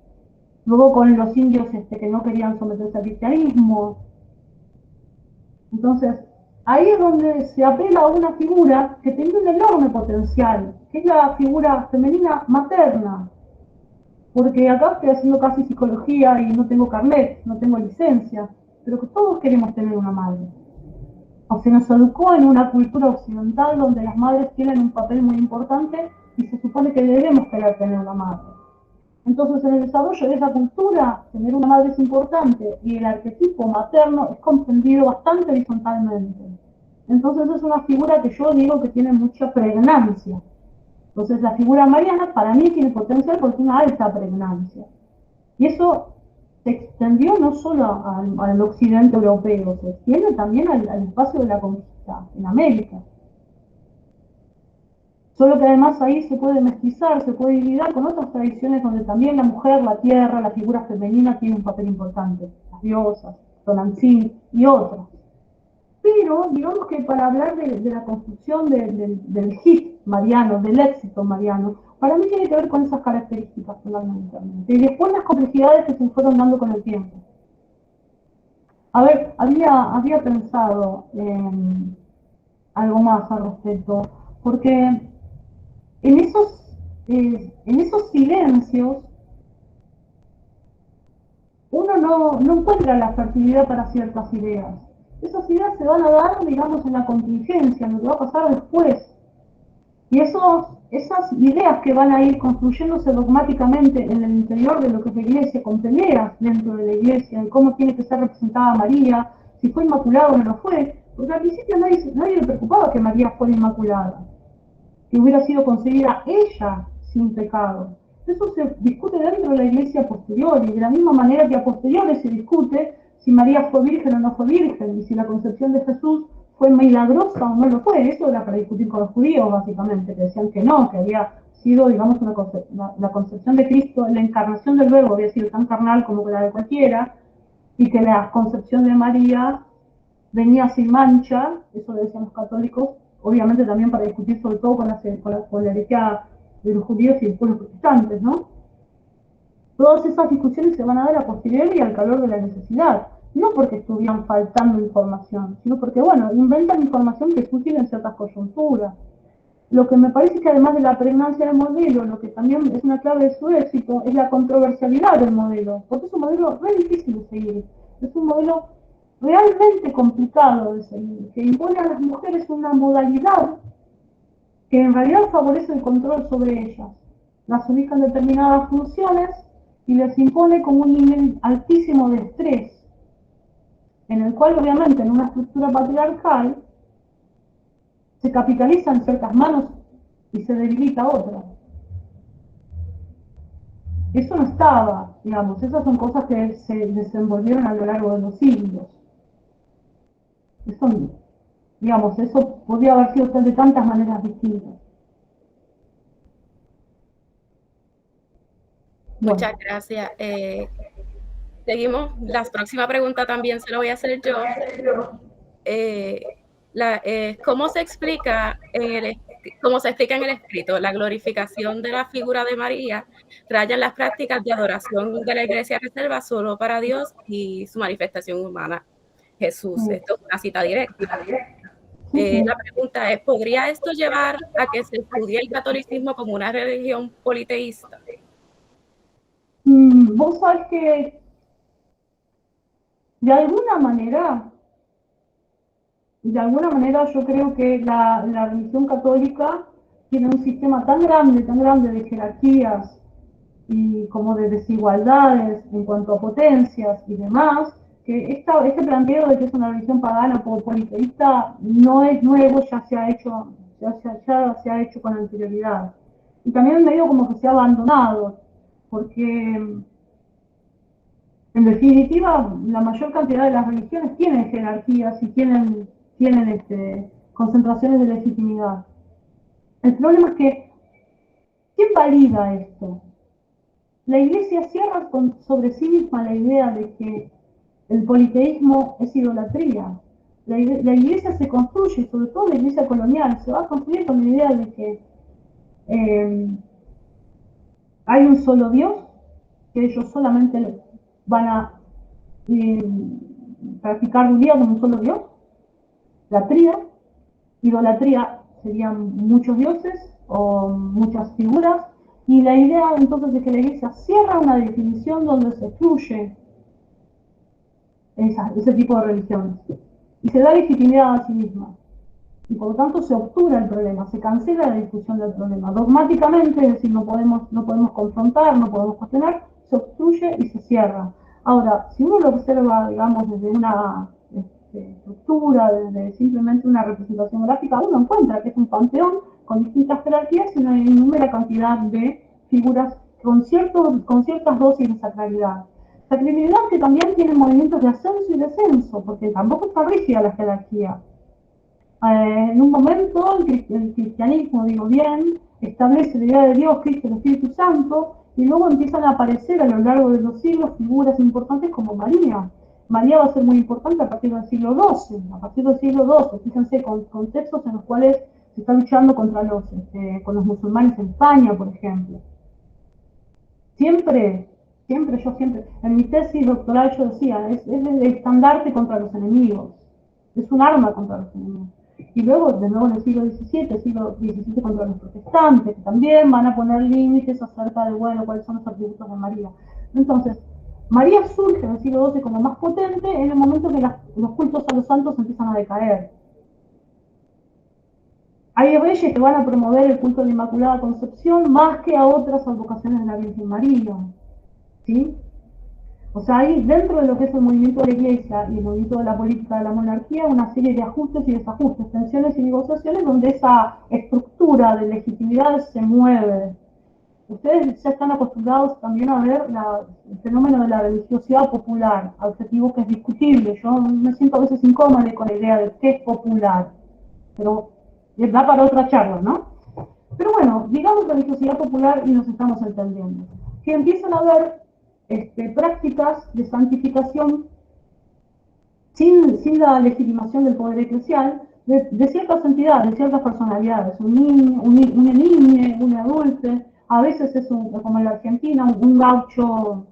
luego con los indios que no querían someterse al cristianismo. Entonces, ahí es donde se apela a una figura que tenía un enorme potencial, que es la figura femenina materna. Porque acá estoy haciendo casi psicología y no tengo carnet, no tengo licencia, pero que todos queremos tener una madre. O se nos educó en una cultura occidental donde las madres tienen un papel muy importante y se supone que debemos querer tener una madre. Entonces, en el desarrollo de esa cultura, tener una madre es importante y el arquetipo materno es comprendido bastante horizontalmente. Entonces, es una figura que yo digo que tiene mucha pregnancia. Entonces, la figura mariana para mí tiene potencial porque tiene una alta pregnancia. Y eso se extendió no solo al occidente europeo, se extiende también al espacio de la conquista en América. Solo que además ahí se puede mestizar, se puede dividir con otras tradiciones donde también la mujer, la tierra, la figura femenina tiene un papel importante, las diosas, Tonantzin y otras. Pero digamos que para hablar de la construcción del hit mariano, del éxito mariano, para mí tiene que ver con esas características fundamentalmente. Y después las complejidades que se fueron dando con el tiempo. A ver, había pensado en algo más al respecto, porque en esos silencios no encuentra la fertilidad para ciertas ideas. Esas ideas se van a dar, digamos, en la contingencia, en lo que va a pasar después. Y esas ideas que van a ir construyéndose dogmáticamente en el interior de lo que es la Iglesia, con peleas dentro de la Iglesia, de cómo tiene que ser representada María, si fue inmaculada o no lo fue, porque al principio nadie le preocupaba que María fuera inmaculada, que hubiera sido concebida ella sin pecado. Eso se discute dentro de la Iglesia posterior, y de la misma manera que a posteriores se discute si María fue virgen o no fue virgen, y si la concepción de Jesús fue milagrosa o no lo fue. Eso era para discutir con los judíos, básicamente, que decían que no, que había sido, digamos, la concepción de Cristo, la encarnación del Verbo había sido tan carnal como la de cualquiera, y que la concepción de María venía sin mancha. Eso lo decían los católicos, obviamente también para discutir sobre todo con la herejía de los judíos y después los protestantes, ¿no? Todas esas discusiones se van a dar a posteriori y al calor de la necesidad, no porque estuvieran faltando información, sino porque, bueno, inventan información que es útil en ciertas coyunturas. Lo que me parece que además de la pregnancia del modelo, lo que también es una clave de su éxito, es la controversialidad del modelo, porque es un modelo muy difícil de seguir, es un modelo realmente complicado de seguir, que impone a las mujeres una modalidad que en realidad favorece el control sobre ellas. Las ubica en determinadas funciones y les impone como un nivel altísimo de estrés, en el cual obviamente en una estructura patriarcal se capitalizan ciertas manos y se debilita otras. Eso no estaba, digamos, esas son cosas que se desenvolvieron a lo largo de los siglos. Eso, digamos, eso podría haber sido de tantas maneras distintas. Muchas gracias. Seguimos. La próxima pregunta también se la voy a hacer yo. ¿Cómo se explica en el escrito la glorificación de la figura de María rayan las prácticas de adoración de la Iglesia reserva solo para Dios y su manifestación humana, Jesús? Esto es una cita directa. La pregunta es, ¿podría esto llevar a que se estudie el catolicismo como una religión politeísta? Vos sabés que de alguna manera yo creo que la religión católica tiene un sistema tan grande de jerarquías y como de desigualdades en cuanto a potencias y demás, que este planteo de que es una religión pagana o politeísta no es nuevo, ya se ha hecho con anterioridad. Y también medio como que se ha abandonado, porque en definitiva la mayor cantidad de las religiones tienen jerarquías y tienen concentraciones de legitimidad. El problema es que, ¿quién valida esto? La Iglesia cierra sobre sí misma la idea de que el politeísmo es idolatría. La Iglesia se construye, sobre todo la Iglesia colonial, se va a construir con la idea de que hay un solo Dios, que ellos solamente van a practicar un día como un solo Dios. La tría, idolatría serían muchos dioses o muchas figuras, y la idea entonces es que la Iglesia cierra una definición donde se excluye ese tipo de religiones y se da legitimidad a sí misma, y por lo tanto se obtura el problema, se cancela la discusión del problema dogmáticamente, es decir, no podemos confrontar, no podemos cuestionar, se obstruye y se cierra. Ahora, si uno lo observa, digamos, desde una estructura, desde simplemente una representación gráfica, uno encuentra que es un panteón con distintas jerarquías y una innúmera cantidad de figuras con ciertas dosis de sacralidad. Sacralidad que también tiene movimientos de ascenso y descenso, porque tampoco está rígida la jerarquía. En un momento el cristianismo, digo bien, establece la idea de Dios, Cristo, el Espíritu Santo, y luego empiezan a aparecer a lo largo de los siglos figuras importantes como María. María va a ser muy importante a partir del siglo XII. A partir del siglo XII, fíjense, con contextos en los cuales se está luchando contra con los musulmanes en España, por ejemplo. Siempre, en mi tesis doctoral yo decía, es el estandarte contra los enemigos, es un arma contra los enemigos. Y luego, de nuevo en el siglo XVII contra los protestantes, que también van a poner límites acerca de, bueno, cuáles son los atributos de María. Entonces, María surge en el siglo XII como más potente en el momento que los cultos a los santos empiezan a decaer. Hay reyes que van a promover el culto de la Inmaculada Concepción más que a otras advocaciones de la Virgen María, ¿sí? O sea, hay dentro de lo que es el movimiento de la Iglesia y el movimiento de la política de la monarquía una serie de ajustes y desajustes, tensiones y negociaciones donde esa estructura de legitimidad se mueve. Ustedes ya están acostumbrados también a ver el fenómeno de la religiosidad popular, adjetivo que es discutible. Yo me siento a veces incómoda con la idea de qué es popular, pero da para otra charla, ¿no? Pero bueno, digamos religiosidad popular y nos estamos entendiendo. Que empiezan a haber prácticas de santificación sin la legitimación del poder eclesial de ciertas entidades, de ciertas personalidades, una niña, un adulto, a veces es como en la Argentina, un gaucho,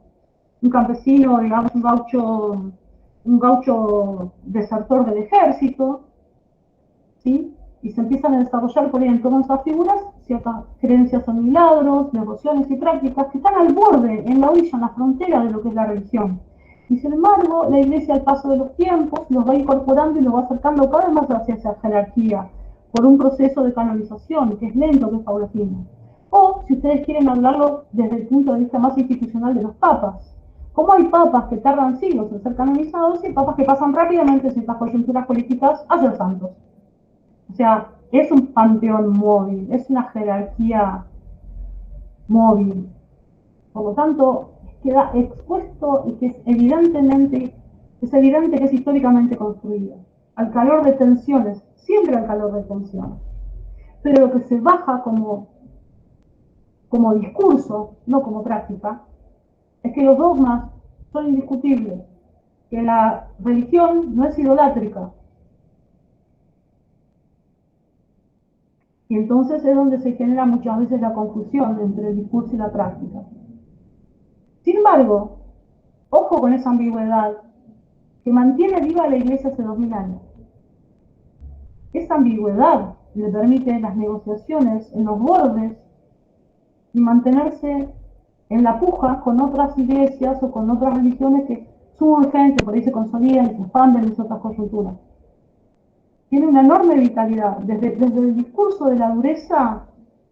un campesino, digamos, un gaucho desertor del ejército, ¿sí? Y se empiezan a desarrollar por ahí en torno a esas figuras ciertas creencias en milagros, devociones y prácticas que están al borde, en la orilla, en la frontera de lo que es la religión. Y sin embargo, la Iglesia al paso de los tiempos los va incorporando y los va acercando cada vez más hacia esa jerarquía, por un proceso de canonización que es lento, que es paulatino. O, si ustedes quieren hablarlo desde el punto de vista más institucional de los papas, como hay papas que tardan siglos en ser canonizados y papas que pasan rápidamente en ciertas coyunturas políticas a ser santos. O sea, es un panteón móvil, es una jerarquía móvil. Por lo tanto, queda expuesto y que es evidente que es históricamente construido. Al calor de tensiones, siempre al calor de tensiones. Pero lo que se baja como discurso, no como práctica, es que los dogmas son indiscutibles, que la religión no es idolátrica. Y entonces es donde se genera muchas veces la confusión entre el discurso y la práctica. Sin embargo, ojo con esa ambigüedad que mantiene viva la Iglesia hace 2000 años. Esa ambigüedad le permite las negociaciones en los bordes y mantenerse en la puja con otras iglesias o con otras religiones que surgen, que por ahí se consolidan y se expanden en otras coyunturas. Tiene una enorme vitalidad. Desde el discurso de la dureza,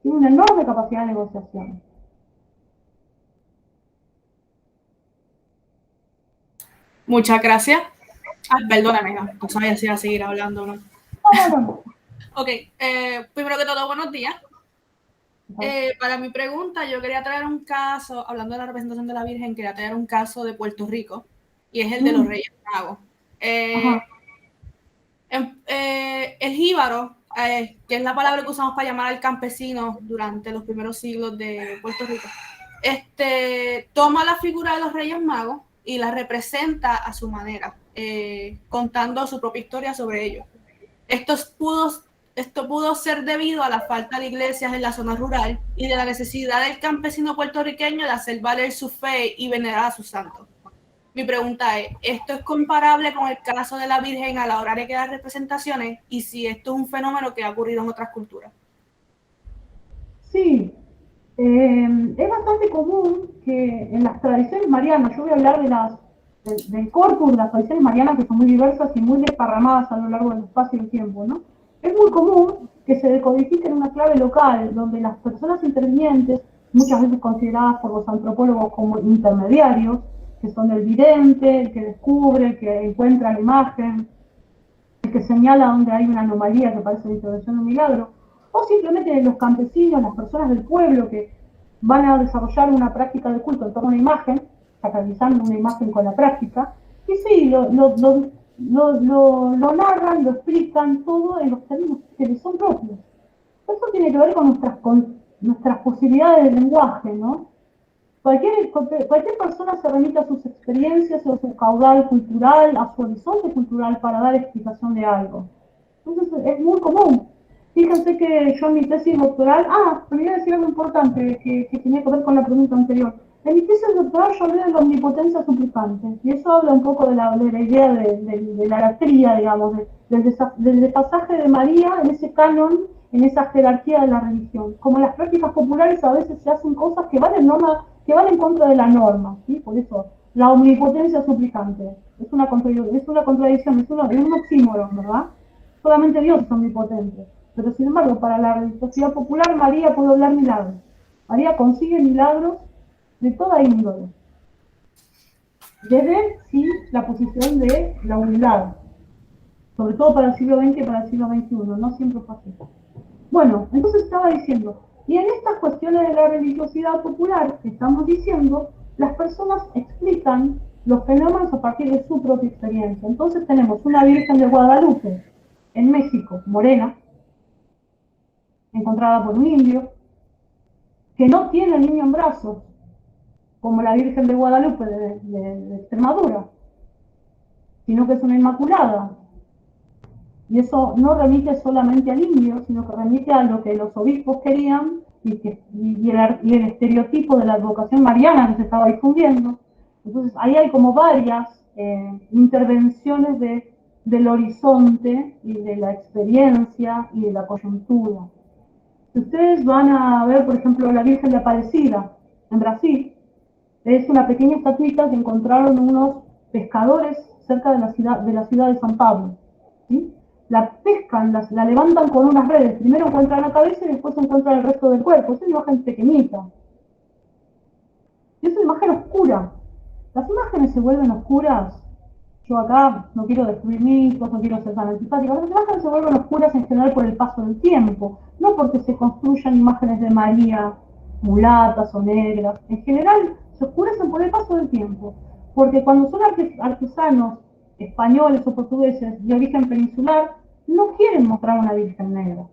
tiene una enorme capacidad de negociación. Muchas gracias. Perdóname, no sabía si iba a seguir hablando o no. No. Ok, primero que todo, buenos días. Para mi pregunta, yo quería traer un caso, hablando de la representación de la Virgen, quería traer un caso de Puerto Rico, y es el de los Reyes Magos. El jíbaro, que es la palabra que usamos para llamar al campesino durante los primeros siglos de Puerto Rico, toma la figura de los Reyes Magos y la representa a su manera, contando su propia historia sobre ellos. Esto pudo ser debido a la falta de iglesias en la zona rural y de la necesidad del campesino puertorriqueño de hacer valer su fe y venerar a sus santos. Mi pregunta es, ¿esto es comparable con el caso de la Virgen a la hora de crear representaciones? Y si esto es un fenómeno que ha ocurrido en otras culturas. Sí, es bastante común que en las tradiciones marianas, yo voy a hablar del corpus de las tradiciones marianas que son muy diversas y muy desparramadas a lo largo del espacio y el tiempo, ¿no? Es muy común que se decodifique en una clave local, donde las personas intervinientes, muchas veces consideradas por los antropólogos como intermediarios, que son el vidente, el que descubre, el que encuentra la imagen, el que señala donde hay una anomalía que parece una intervención de un milagro, o simplemente los campesinos, las personas del pueblo que van a desarrollar una práctica de culto en torno a una imagen, sacralizando una imagen con la práctica, y sí, lo narran, lo explican todo en los términos que les son propios. Eso tiene que ver con nuestras posibilidades de lenguaje, ¿no? Cualquier persona se remite a sus experiencias, a su caudal cultural, a su horizonte cultural para dar explicación de algo. Entonces es muy común. Fíjense que yo en mi tesis doctoral, me iba a decir algo importante que tenía que ver con la pregunta anterior. En mi tesis doctoral yo hablé de la omnipotencia suplicante, y eso habla un poco de la idea de la latría, digamos, del despasaje de María en ese canon, en esa jerarquía de la religión. Como en las prácticas populares a veces se hacen cosas que van en contra de la norma, ¿sí? Por eso la omnipotencia suplicante. Es una contradicción, es un oxímoron, ¿verdad? Solamente Dios es omnipotente. Pero sin embargo, para la religiosidad popular, María puede hablar milagros. María consigue milagros de toda índole. Desde, sí, la posición de la humildad. Sobre todo para el siglo XX y para el siglo XXI. No siempre fue así. Bueno, entonces estaba diciendo, y en estas cuestiones de la religiosidad popular que estamos diciendo, las personas explican los fenómenos a partir de su propia experiencia. Entonces tenemos una Virgen de Guadalupe en México, morena, encontrada por un indio, que no tiene el niño en brazos, como la Virgen de Guadalupe de Extremadura, sino que es una inmaculada. Y eso no remite solamente al indio, sino que remite a lo que los obispos querían y el estereotipo de la advocación mariana que se estaba difundiendo. Entonces, ahí hay como varias intervenciones del horizonte y de la experiencia y de la coyuntura. Si ustedes van a ver, por ejemplo, la Virgen de Aparecida en Brasil, es una pequeña estatuita que encontraron unos pescadores cerca de la ciudad de San Pablo. ¿Sí? La pescan, la levantan con unas redes. Primero encuentran la cabeza y después encuentran el resto del cuerpo. Es una imagen pequeñita. Y es una imagen oscura. Las imágenes se vuelven oscuras. Yo acá no quiero destruir mitos, no quiero ser tan antipática. Las imágenes se vuelven oscuras en general por el paso del tiempo. No porque se construyan imágenes de María mulatas o negras. En general se oscurecen por el paso del tiempo. Porque cuando son artesanos españoles o portugueses de origen peninsular, no quieren mostrar una virgen negra.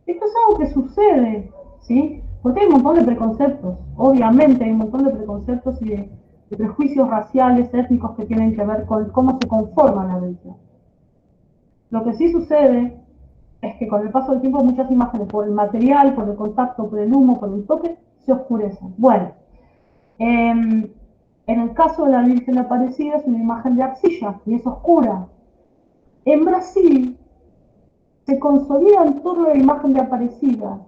Esto es algo que sucede, ¿sí? Porque hay un montón de preconceptos, obviamente hay un montón de preconceptos y de prejuicios raciales, étnicos que tienen que ver con cómo se conforma la religión. Lo que sí sucede es que con el paso del tiempo muchas imágenes, por el material, por el contacto, por el humo, por el toque, se oscurecen. Bueno, en el caso de la Virgen Aparecida es una imagen de arcilla y es oscura. En Brasil se consolida en torno a la imagen de Aparecida,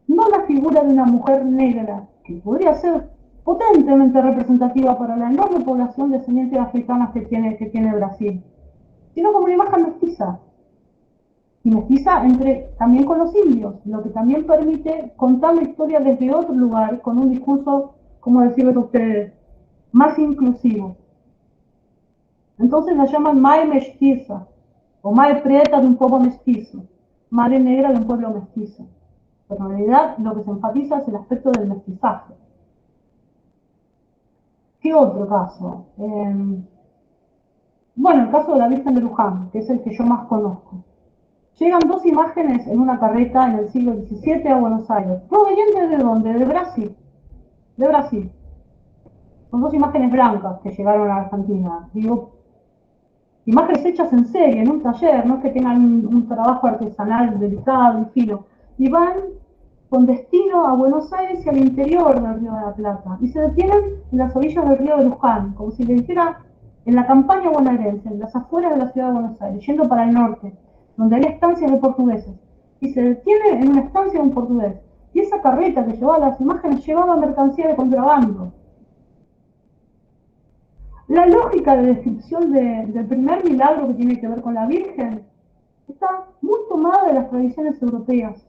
no la figura de una mujer negra, que podría ser potentemente representativa para la enorme población descendiente de africanas que tiene Brasil, sino como una imagen mestiza. Y mestiza también con los indios, lo que también permite contar la historia desde otro lugar, con un discurso, como decirlo ustedes, más inclusivo. Entonces la llaman Madre Mestiza, o Madre Prieta de un pueblo mestizo, Madre Negra de un pueblo mestizo. Pero en realidad lo que se enfatiza es el aspecto del mestizaje. ¿Qué otro caso? Bueno, el caso de la Virgen de Luján, que es el que yo más conozco. Llegan dos imágenes en una carreta en el siglo XVII a Buenos Aires. ¿Provenientes de dónde? De Brasil. De Brasil. Son dos imágenes blancas que llegaron a Argentina. Digo, imágenes hechas en serie, en un taller, no es que tengan un trabajo artesanal delicado y fino. Y van con destino a Buenos Aires y al interior del Río de la Plata. Y se detienen en las orillas del río de Luján, como si le dijera en la campaña bonaerense, en las afueras de la ciudad de Buenos Aires, yendo para el norte, donde había estancias de portugueses. Y se detiene en una estancia de un portugués. Y esa carreta que llevaba las imágenes llevaba mercancía de contrabando. La lógica de descripción del primer milagro que tiene que ver con la Virgen está muy tomada de las tradiciones europeas,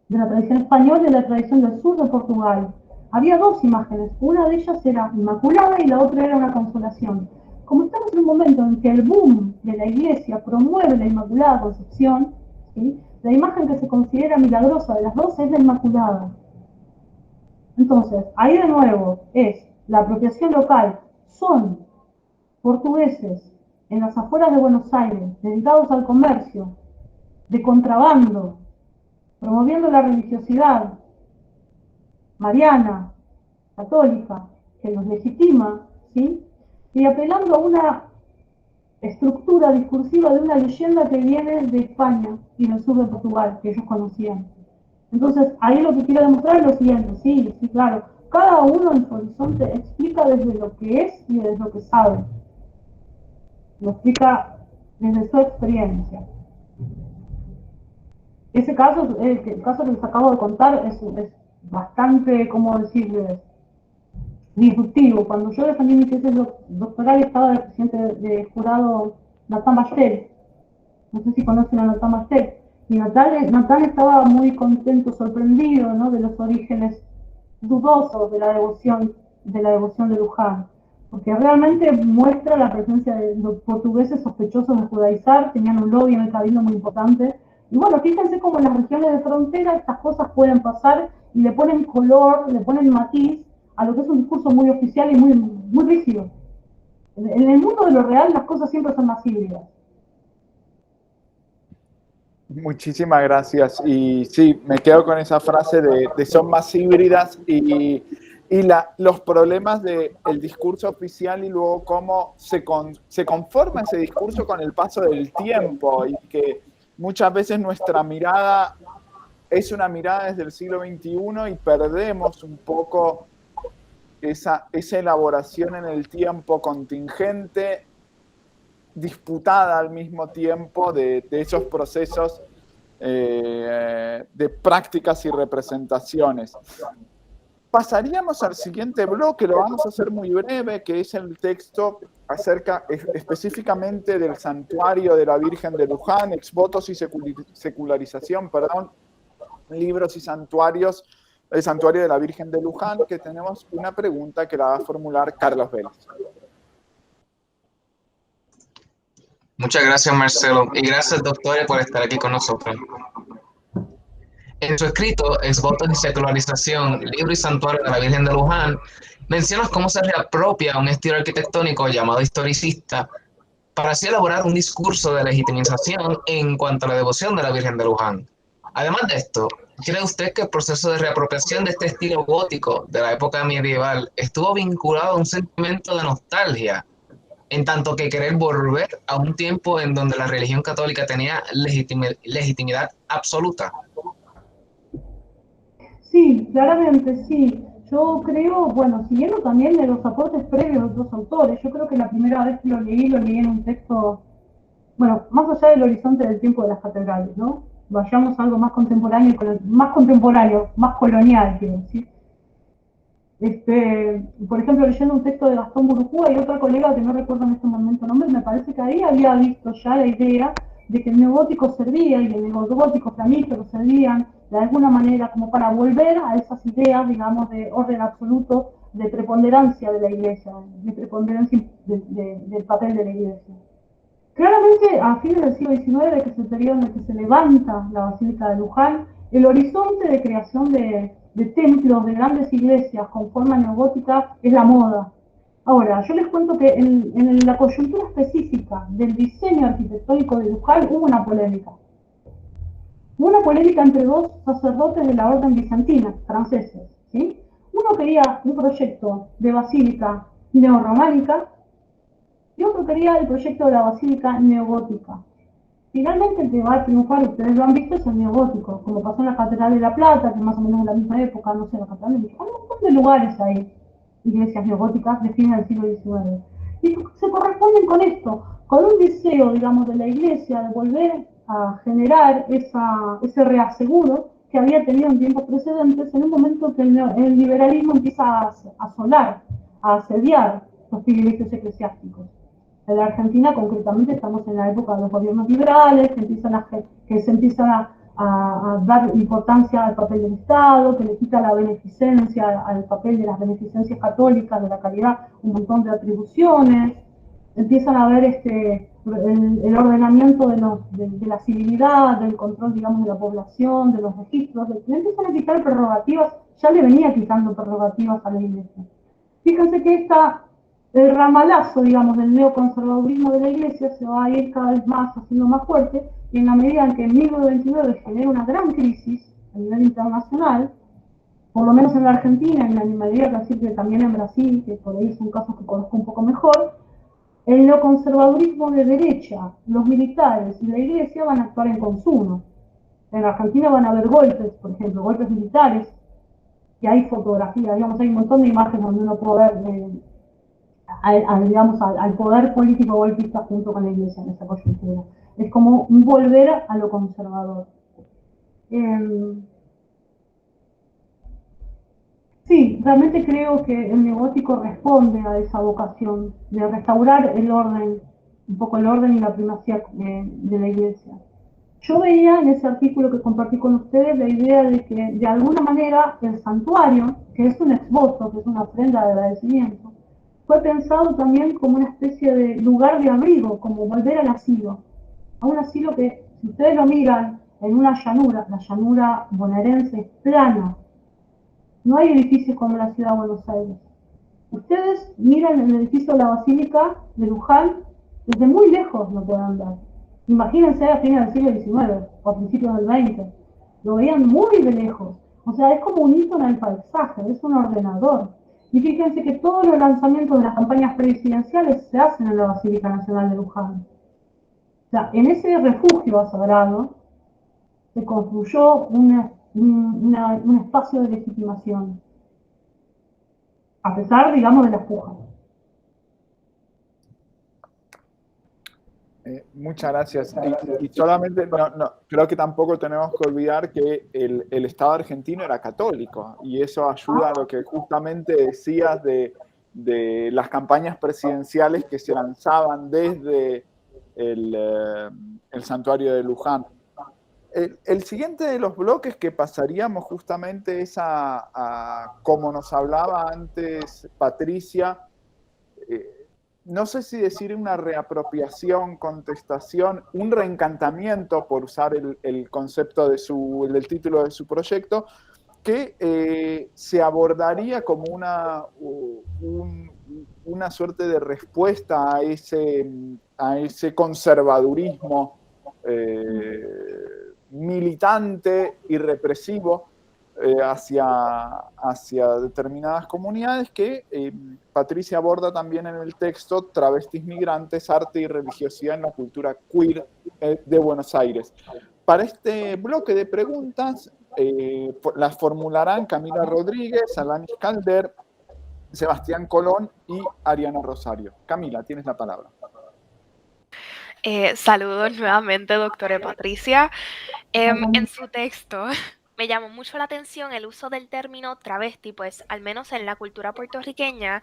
de la tradición española y de la tradición del sur de Portugal. Había dos imágenes, una de ellas era inmaculada y la otra era una consolación. Como estamos en un momento en que el boom de la Iglesia promueve la Inmaculada Concepción, ¿sí? La imagen que se considera milagrosa de las dos es la Inmaculada. Entonces, ahí de nuevo es la apropiación local. Son portugueses en las afueras de Buenos Aires, dedicados al comercio, de contrabando, promoviendo la religiosidad mariana, católica, que los legitima, ¿sí? Y apelando a una estructura discursiva de una leyenda que viene de España y del sur de Portugal, que ellos conocían. Entonces, ahí lo que quiero demostrar es lo siguiente, sí, claro, cada uno en su horizonte explica desde lo que es y desde lo que sabe. Lo explica desde su experiencia. Ese caso, el caso que les acabo de contar, es bastante, ¿cómo decirles? disruptivo. Cuando yo defendí mi tesis doctoral estaba de presidente de jurado Nathan Bastel. No sé si conocen a Nathan Bastel. Y Nathan estaba muy contento, sorprendido, ¿no?, de los orígenes dudosos de la devoción de Luján, porque realmente muestra la presencia de los portugueses sospechosos de judaizar, tenían un lobby en el cabildo muy importante. Y bueno, fíjense cómo en las regiones de frontera estas cosas pueden pasar y le ponen color, le ponen matiz a lo que es un discurso muy oficial y muy rígido. En el mundo de lo real las cosas siempre son más híbridas. Muchísimas gracias. Y sí, me quedo con esa frase de son más híbridas y los problemas del discurso oficial y luego cómo se conforma ese discurso con el paso del tiempo y que muchas veces nuestra mirada es una mirada desde el siglo XXI y perdemos un poco esa elaboración en el tiempo contingente, disputada al mismo tiempo de esos procesos de prácticas y representaciones. Pasaríamos al siguiente bloque, lo vamos a hacer muy breve, que es el texto acerca específicamente del santuario de la Virgen de Luján, exvotos y secularización, libros y santuarios, el santuario de la Virgen de Luján, que tenemos una pregunta que la va a formular Carlos Vélez. Muchas gracias, Marcelo, y gracias, doctora, por estar aquí con nosotros. En su escrito, Exvotos y secularización, libro y santuario de la Virgen de Luján, mencionas cómo se reapropia un estilo arquitectónico llamado historicista para así elaborar un discurso de legitimización en cuanto a la devoción de la Virgen de Luján. Además de esto, ¿cree usted que el proceso de reapropiación de este estilo gótico de la época medieval estuvo vinculado a un sentimiento de nostalgia, en tanto que querer volver a un tiempo en donde la religión católica tenía legitimidad absoluta? Sí, claramente sí. Yo creo, bueno, siguiendo también de los aportes previos de otros autores, yo creo que la primera vez que lo leí en un texto, bueno, más allá del horizonte del tiempo de las catedrales, ¿no? Vayamos a algo más contemporáneo, más colonial, quiero decir. Por ejemplo, leyendo un texto de Gastón Burujúa y otra colega que no recuerdo en este momento el nombre, me parece que ahí había visto ya la idea de que el neogótico servía y el neogótico flamígero servían de alguna manera como para volver a esas ideas, digamos, de orden absoluto, de preponderancia de la Iglesia, de preponderancia del papel de la Iglesia. Claramente, a fines del siglo XIX, que es el periodo en el que se levanta la Basílica de Luján, el horizonte de creación de templos, de grandes iglesias con forma neogótica es la moda. Ahora, yo les cuento que en la coyuntura específica del diseño arquitectónico de Luján hubo una polémica. Hubo una polémica entre dos sacerdotes de la orden bizantina, franceses, ¿sí? Uno quería un proyecto de basílica neorrománica y otro quería el proyecto de la basílica neogótica. Finalmente el que va a triunfar, ustedes lo han visto, es el neogótico, como pasó en la Catedral de La Plata, que más o menos en la misma época, no sé, la Catedral de México, hay un montón de lugares ahí, iglesias neogóticas de fines del siglo XIX. Y se corresponden con esto, con un deseo, digamos, de la iglesia de volver a generar ese reaseguro que había tenido en tiempos precedentes, en un momento que el liberalismo empieza a asolar, a asediar los privilegios eclesiásticos. En la Argentina, concretamente, estamos en la época de los gobiernos liberales, que se empiezan a dar importancia al papel del Estado, que le quita la beneficencia al papel de las beneficencias católicas, de la caridad, un montón de atribuciones. Empiezan a ver el ordenamiento de la civilidad, del control, digamos, de la población, de los registros. Le empiezan a quitar prerrogativas, ya le venía quitando prerrogativas a la Iglesia. Fíjense que el ramalazo, digamos, del neoconservadurismo de la Iglesia se va a ir cada vez más haciendo más fuerte, y en la medida en que en 1929 genera una gran crisis a nivel internacional, por lo menos en la Argentina, y me animaría a decir que también en Brasil, que por ahí son casos que conozco un poco mejor, el neoconservadurismo de derecha, los militares y la Iglesia van a actuar en consumo. En la Argentina van a haber golpes, por ejemplo, golpes militares, y hay fotografías, digamos, hay un montón de imágenes donde uno puede ver al poder político golpista junto con la Iglesia en esa coyuntura. Es como un volver a lo conservador. Sí, Sí, realmente creo que el neogótico responde a esa vocación de restaurar el orden, un poco el orden y la primacía de la Iglesia. Yo veía en ese artículo que compartí con ustedes la idea de que de alguna manera el santuario, que es un exvoto, que es una ofrenda de agradecimiento, fue pensado también como una especie de lugar de abrigo, como volver al asilo. A un asilo que, si ustedes lo miran en una llanura, la llanura bonaerense es plana, no hay edificios como la ciudad de Buenos Aires. Ustedes miran el edificio de la Basílica de Luján, desde muy lejos lo pueden ver. Imagínense a fines del siglo XIX o a principios del XX. Lo veían muy de lejos. O sea, es como un hito en el paisaje, es un ordenador. Y fíjense que todos los lanzamientos de las campañas presidenciales se hacen en la Basílica Nacional de Luján. O sea, en ese refugio sagrado se construyó un espacio de legitimación, a pesar, digamos, de las pujas. Muchas gracias. Y solamente, creo que tampoco tenemos que olvidar que el Estado argentino era católico, y eso ayuda a lo que justamente decías de las campañas presidenciales que se lanzaban desde el santuario de Luján. El siguiente de los bloques que pasaríamos justamente es a como nos hablaba antes Patricia, no sé si decir una reapropiación, contestación, un reencantamiento, por usar el concepto del título de su proyecto, que se abordaría como una suerte de respuesta a ese conservadurismo militante y represivo hacia determinadas comunidades que Patricia aborda también en el texto Travestis Migrantes, Arte y Religiosidad en la Cultura Queer de Buenos Aires. Para este bloque de preguntas las formularán Camila Rodríguez, Alanis Calder, Sebastián Colón y Ariana Rosario. Camila, tienes la palabra. Saludos nuevamente, doctora Patricia. En su texto me llamó mucho la atención el uso del término travesti, pues al menos en la cultura puertorriqueña,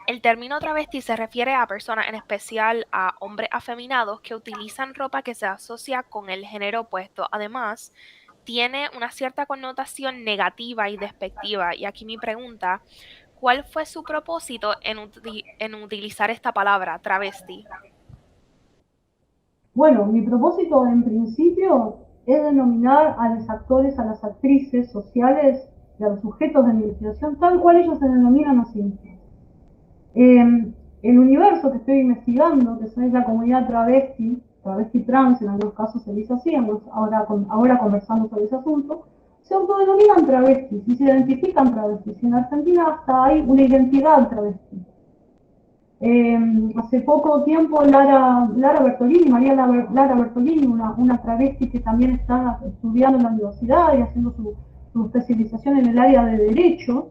el término travesti se refiere a personas, en especial a hombres afeminados que utilizan ropa que se asocia con el género opuesto. Además, tiene una cierta connotación negativa y despectiva. Y aquí mi pregunta, ¿cuál fue su propósito en utilizar esta palabra, travesti? Bueno, mi propósito en principio es denominar a los actores, a las actrices sociales y a los sujetos de mi investigación tal cual ellos se denominan a sí mismos. El universo que estoy investigando, que es la comunidad travesti trans, en algunos casos se dice así, ahora conversando sobre ese asunto, se autodenominan travestis y se identifican travestis. Y en Argentina hasta hay una identidad travesti. Hace poco tiempo Lara Bertolini, María Lara Bertolini, una travesti que también está estudiando en la universidad y haciendo su especialización en el área de Derecho,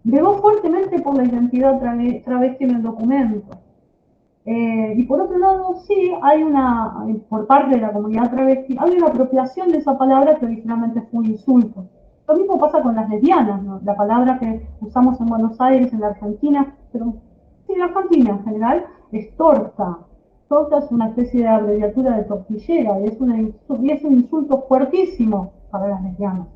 llegó fuertemente por la identidad travesti en el documento. Y por otro lado, sí, por parte de la comunidad travesti, hay una apropiación de esa palabra que originalmente fue un insulto. Lo mismo pasa con las lesbianas, ¿no? La palabra que usamos en Buenos Aires, en la Argentina, pero sí, en la Argentina en general, es torta. Torta es una especie de abreviatura de tortillera y es un insulto fuertísimo para las lesbianas.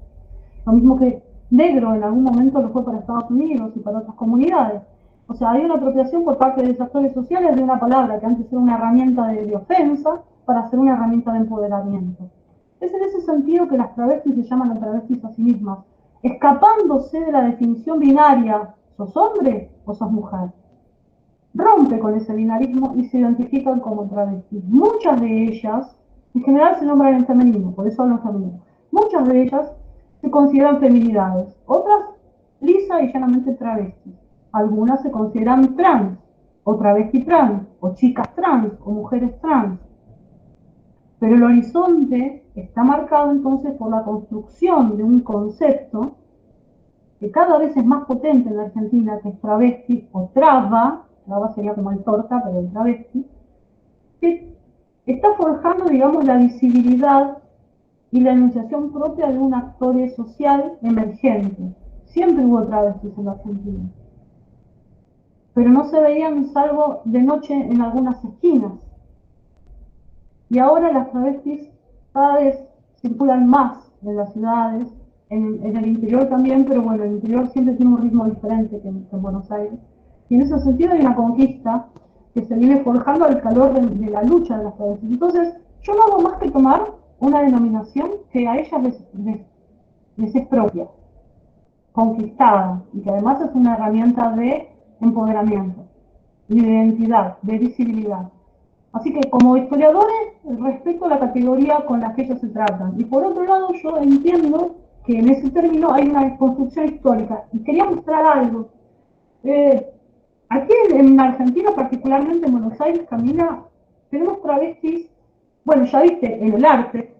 Lo mismo que negro en algún momento lo fue para Estados Unidos y para otras comunidades. O sea, hay una apropiación por parte de los actores sociales de una palabra que antes era una herramienta de ofensa para ser una herramienta de empoderamiento. Es en ese sentido que las travestis se llaman a travestis a sí mismas, escapándose de la definición binaria, ¿sos hombre o sos mujer? Rompe con ese binarismo y se identifican como travestis. Muchas de ellas, en general se nombran en femenino, por eso hablo en femenino. Muchas de ellas se consideran feminidades, otras lisa y llanamente travestis. Algunas se consideran trans, o travesti trans, o chicas trans, o mujeres trans. Pero el horizonte está marcado entonces por la construcción de un concepto que cada vez es más potente en la Argentina, que es travesti o traba sería como el torta, pero el travesti, que está forjando, digamos, la visibilidad y la enunciación propia de un actor social emergente, siempre hubo travestis en la Argentina, pero no se veían salvo de noche en algunas esquinas. Y ahora las travestis cada vez circulan más en las ciudades, en el interior también, pero bueno, el interior siempre tiene un ritmo diferente que en Buenos Aires. Y en ese sentido hay una conquista que se viene forjando al calor de la lucha de las travestis. Entonces, yo no hago más que tomar una denominación que a ellas les es propia, conquistada, y que además es una herramienta de empoderamiento, de identidad, de visibilidad. Así que como historiadores respeto la categoría con la que ellos se tratan. Y por otro lado yo entiendo que en ese término hay una construcción histórica. Y quería mostrar algo. Aquí en Argentina, particularmente en Buenos Aires, Camila, tenemos travestis, bueno, ya viste, en el arte,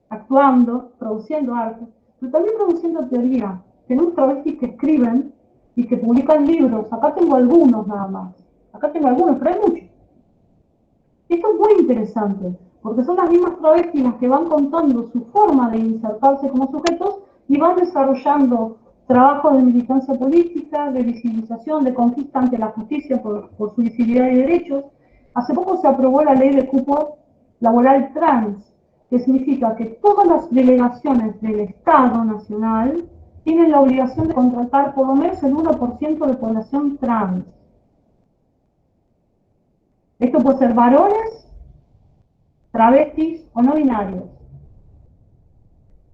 actuando, produciendo arte, pero también produciendo teoría. Tenemos travestis que escriben y que publican libros. Acá tengo algunos nada más. Acá tengo algunos, pero hay muchos. Esto es muy interesante, porque son las mismas travestis las que van contando su forma de insertarse como sujetos y van desarrollando trabajos de militancia política, de visibilización, de conquista ante la justicia por su visibilidad y derechos. Hace poco se aprobó la ley de cupo laboral trans, que significa que todas las delegaciones del Estado Nacional tienen la obligación de contratar por lo menos el 1% de población trans. Esto puede ser varones, travestis o no binarios.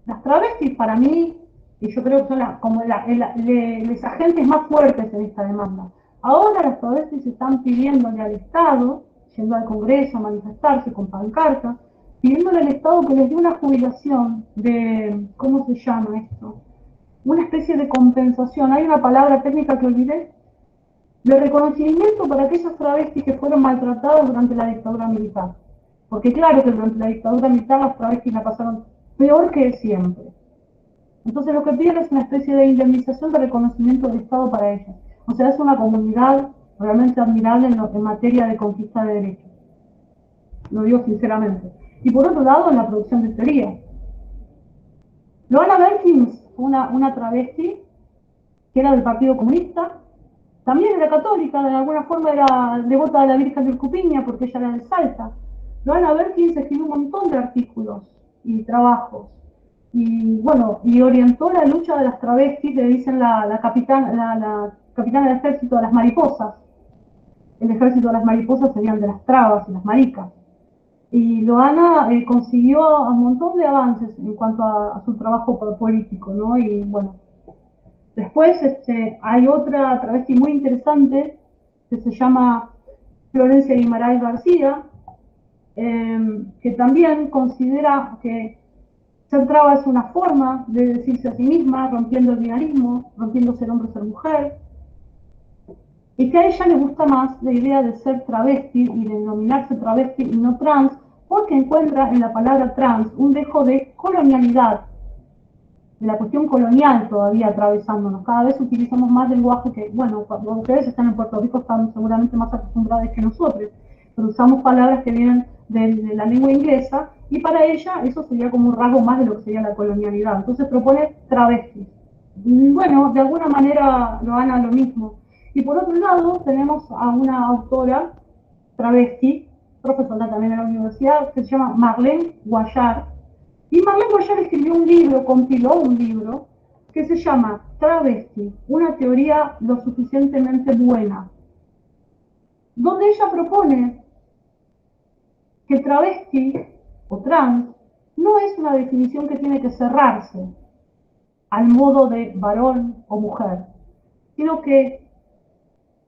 Las travestis para mí, y yo creo que son los agentes más fuertes en esta demanda. Ahora las travestis están pidiéndole al Estado, yendo al Congreso a manifestarse con pancartas, pidiéndole al Estado que les dé una jubilación de, ¿cómo se llama esto? Una especie de compensación. Hay una palabra técnica que olvidé, de reconocimiento para aquellas travestis que fueron maltratadas durante la dictadura militar. Porque claro que durante la dictadura militar las travestis la pasaron peor que siempre. Entonces lo que piden es una especie de indemnización de reconocimiento del Estado para ellas. O sea, es una comunidad realmente admirable en materia de conquista de derechos. Lo digo sinceramente. Y por otro lado, en la producción de teoría. Loana Berkins, una travesti que era del Partido Comunista, también era católica, de alguna forma era devota de la Virgen de Urcupiña porque ella era de Salta. Loana Berkins escribió un montón de artículos y trabajos. Y bueno, y orientó la lucha de las travestis, le dicen la capitana del ejército de las mariposas. El ejército de las mariposas serían de las trabas y las maricas. Y Loana consiguió un montón de avances en cuanto a su trabajo político, ¿no? Y bueno, después hay otra travesti muy interesante que se llama Florencia Guimarães García, que también considera que ser traba es una forma de decirse a sí misma, rompiendo el binarismo, rompiendo ser hombre, ser mujer, y que a ella le gusta más la idea de ser travesti y de denominarse travesti y no trans, porque encuentra en la palabra trans un dejo de colonialidad, de la cuestión colonial todavía atravesándonos. Cada vez utilizamos más lenguaje que, bueno, cuando ustedes están en Puerto Rico están seguramente más acostumbrados que nosotros, pero usamos palabras que vienen de la lengua inglesa, y para ella eso sería como un rasgo más de lo que sería la colonialidad. Entonces propone travesti. Bueno, de alguna manera Loana lo mismo. Y por otro lado tenemos a una autora travesti, profesora también en la universidad, que se llama Marlene Guayar. Y Marlene Guayar escribió un libro, compiló un libro, que se llama Travesti, una teoría lo suficientemente buena, donde ella propone que travesti o trans no es una definición que tiene que cerrarse al modo de varón o mujer, sino que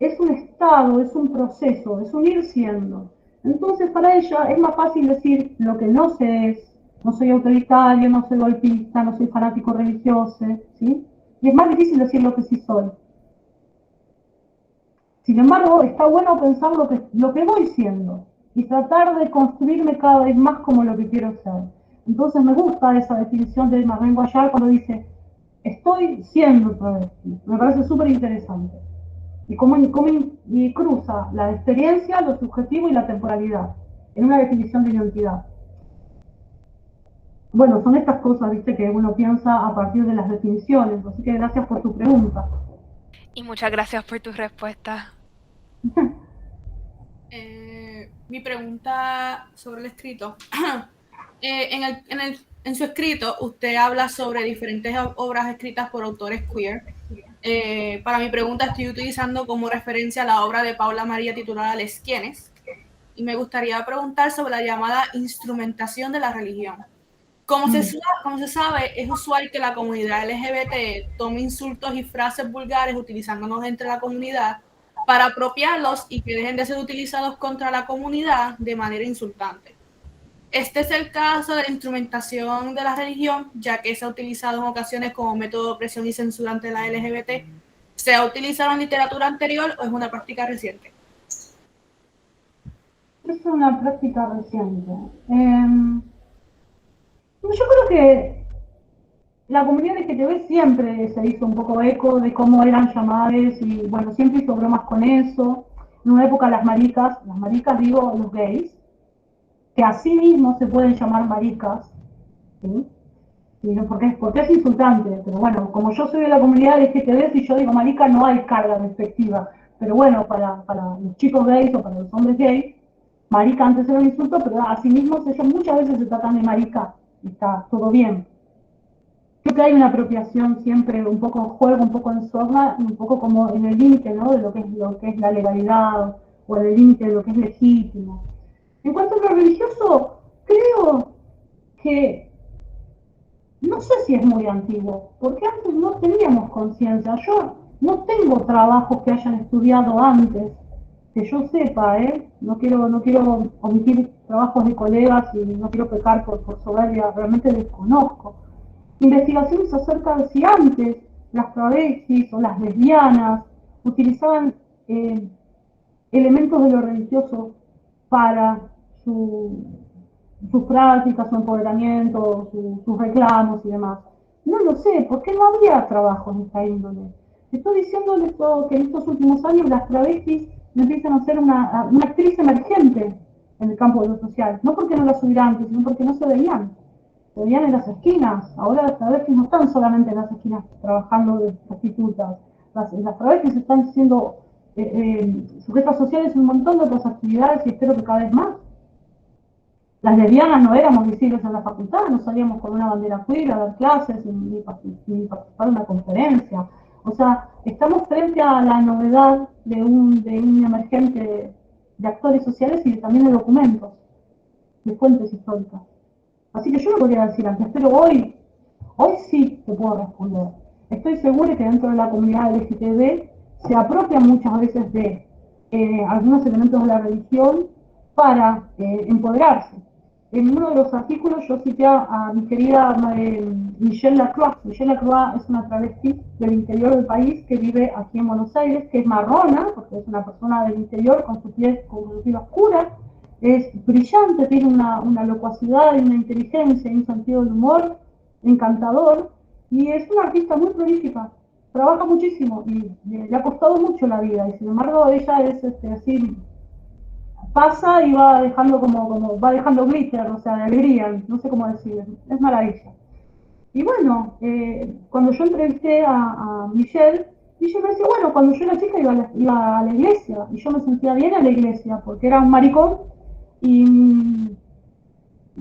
es un estado, es un proceso, es un ir siendo. Entonces para ella es más fácil decir lo que no se es, no soy autoritario, no soy golpista, no soy fanático religioso, ¿sí? Y es más difícil decir lo que sí soy. Sin embargo, está bueno pensar lo que voy siendo y tratar de construirme cada vez más como lo que quiero ser. Entonces me gusta esa definición de Marlene Guayar cuando dice, estoy siendo travesti. Me parece súper interesante. Y cómo cruza la experiencia, lo subjetivo y la temporalidad en una definición de identidad. bueno, son estas cosas, viste, que uno piensa a partir de las definiciones. Así que gracias por tu pregunta. Y muchas gracias por tu respuesta. Mi pregunta sobre el escrito. En su escrito, usted habla sobre diferentes obras escritas por autores queer. Para mi pregunta, estoy utilizando como referencia la obra de Paula María titulada Les Quienes, y me gustaría preguntar sobre la llamada instrumentación de la religión. Como se sabe, es usual que la comunidad LGBT tome insultos y frases vulgares utilizándonos entre la comunidad para apropiarlos y que dejen de ser utilizados contra la comunidad de manera insultante. Este es el caso de la instrumentación de la religión, ya que se ha utilizado en ocasiones como método de opresión y censura ante la LGBT. ¿Se ha utilizado en literatura anterior o es una práctica reciente? Es una práctica reciente. Yo creo que la comunidad LGTB siempre se hizo un poco eco de cómo eran llamadas y, bueno, siempre hizo bromas con eso. En una época las maricas digo los gays, que así mismo se pueden llamar maricas, ¿sí? Porque es insultante, pero bueno, como yo soy de la comunidad LGTB, si yo digo marica no hay carga despectiva, pero bueno, para los chicos gays o para los hombres gays, marica antes era un insulto, pero así mismo ellos muchas veces se tratan de marica y está todo bien. Creo que hay una apropiación siempre, un poco en juego, un poco en sorna, un poco como en el límite, ¿no? De lo que es la legalidad, o en el límite de lo que es legítimo. En cuanto a lo religioso, creo que no sé si es muy antiguo, porque antes no teníamos conciencia. Yo no tengo trabajos que hayan estudiado antes, que yo sepa, no quiero omitir trabajos de colegas y no quiero pecar por soberbia, realmente desconozco. Investigaciones acerca de si antes las travestis o las lesbianas utilizaban elementos de lo religioso para sus prácticas, su empoderamiento, sus reclamos y demás. No lo sé, porque no había trabajo en esta índole. Estoy diciéndoles que en estos últimos años las travestis empiezan a ser una actriz emergente en el campo de lo social. No porque no las hubiera antes, sino porque no se veían. Se veían en las esquinas. Ahora las travestis no están solamente en las esquinas trabajando de prostitutas. Las travestis están siendo sujetas sociales en un montón de otras actividades y espero que cada vez más. Las lesbianas no éramos visibles en la facultad, no salíamos con una bandera queer a dar clases, ni participar en una conferencia. O sea, estamos frente a la novedad de un emergente de actores sociales y también de documentos, de fuentes históricas. Así que yo no podría decir antes, pero hoy sí te puedo responder. Estoy segura que dentro de la comunidad LGTB se apropia muchas veces de algunos elementos de la religión para empoderarse. En uno de los artículos yo cité a mi querida Michelle Lacroix. Michelle Lacroix es una travesti del interior del país que vive aquí en Buenos Aires, que es marrona, porque es una persona del interior con su piel oscura, es brillante, tiene una locuacidad y una inteligencia y un sentido del humor encantador, y es una artista muy prolífica. Trabaja muchísimo y le ha costado mucho la vida, y sin embargo ella es así, pasa y va dejando va dejando glitter, o sea, de alegría, no sé cómo decir, es maravilla. Y bueno, cuando yo entrevisté a Michelle me decía, bueno, cuando yo era chica iba a la iglesia, y yo me sentía bien en la iglesia, porque era un maricón, y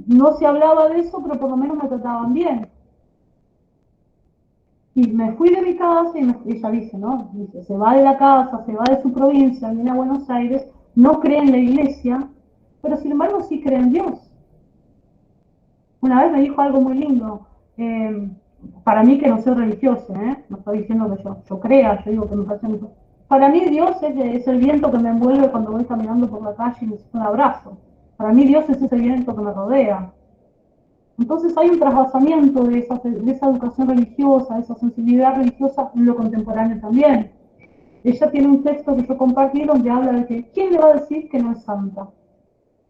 no se hablaba de eso, pero por lo menos me trataban bien. Y me fui de mi casa y ella dice, ¿no? Dice, se va de la casa, se va de su provincia, viene a Buenos Aires, no cree en la iglesia, pero sin embargo sí cree en Dios. Una vez me dijo algo muy lindo, para mí que no soy religiosa, no estoy diciendo que yo crea, yo digo que me parece muy... Para mí Dios es el viento que me envuelve cuando voy caminando por la calle y necesito un abrazo. Para mí Dios es ese viento que me rodea. Entonces hay un trasvasamiento de esa educación religiosa, de esa sensibilidad religiosa en lo contemporáneo también. Ella tiene un texto que yo compartí donde habla de que ¿quién le va a decir que no es santa?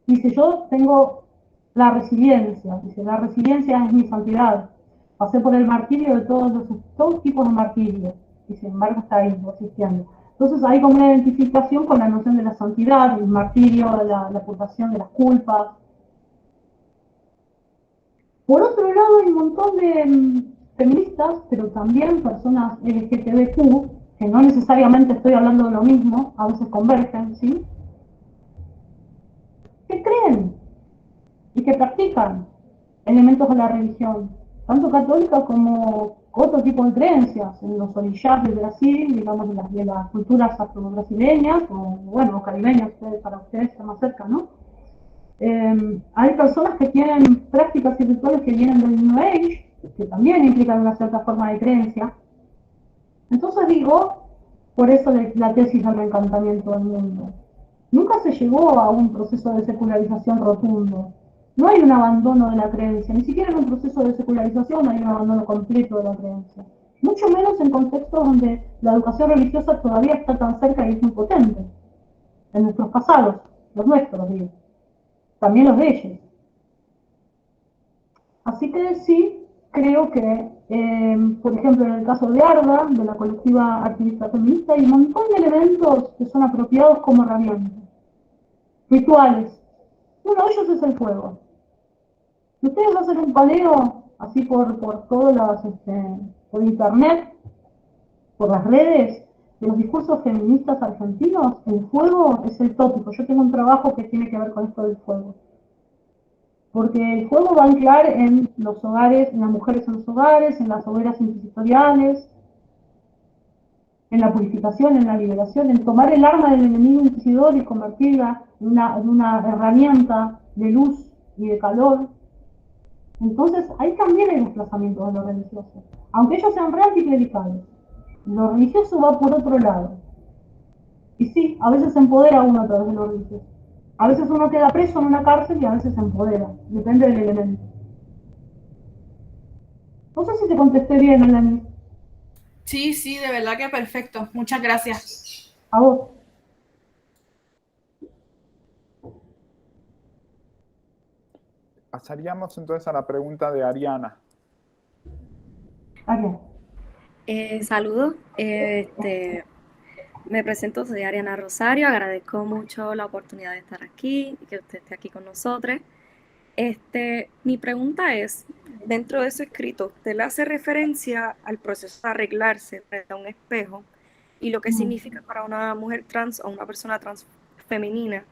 Dice, yo tengo la resiliencia, dice, la resiliencia es mi santidad. Pasé por el martirio de todos tipos de martirio, y sin embargo está ahí, existiendo. Entonces hay como una identificación con la noción de la santidad, el martirio, la purgación de las culpas. Por otro lado, hay un montón de feministas, pero también personas LGTBQ, que no necesariamente estoy hablando de lo mismo, a veces convergen, ¿sí? Que creen y que practican elementos de la religión, tanto católica como otro tipo de creencias, en los orillas de Brasil, digamos, de las culturas afro-brasileñas, o bueno, caribeñas, para ustedes está más cerca, ¿no? Hay personas que tienen prácticas y rituales que vienen del New Age, que también implican una cierta forma de creencia. Entonces digo, por eso la tesis del reencantamiento del mundo. Nunca se llegó a un proceso de secularización rotundo. No hay un abandono de la creencia, ni siquiera en un proceso de secularización hay un abandono completo de la creencia. Mucho menos en contextos donde la educación religiosa todavía está tan cerca y es muy potente. En nuestros pasados, los nuestros, digo. También los de ellos. Así que sí, creo que, por ejemplo, en el caso de ARDA, de la colectiva activista feminista, hay un montón de elementos que son apropiados como herramientas. Rituales. Uno de ellos es el fuego. Si ustedes hacen un paneo así por por internet, por las redes, de los discursos feministas argentinos, el fuego es el tópico. Yo tengo un trabajo que tiene que ver con esto del fuego. Porque el fuego va a anclar en los hogares, en las mujeres en los hogares, en las hogueras inquisitoriales, en la purificación, en la liberación, en tomar el arma del enemigo inquisidor y convertirla en una herramienta de luz y de calor. Entonces, ahí también hay desplazamientos de lo religioso, aunque ellos sean re anticlericales. Lo religioso va por otro lado. Y sí, a veces se empodera uno a través de lo religioso. A veces uno queda preso en una cárcel y a veces se empodera. Depende del elemento. No sé si te contesté bien, Elani. Sí, sí, de verdad que perfecto. Muchas gracias. A vos. Pasaríamos entonces a la pregunta de Ariana. Ariana. Saludos. Me presento, soy Ariana Rosario. Agradezco mucho la oportunidad de estar aquí y que usted esté aquí con nosotros. Mi pregunta es, dentro de su escrito, usted le hace referencia al proceso de arreglarse frente a un espejo y lo que significa para una mujer trans o una persona trans femenina,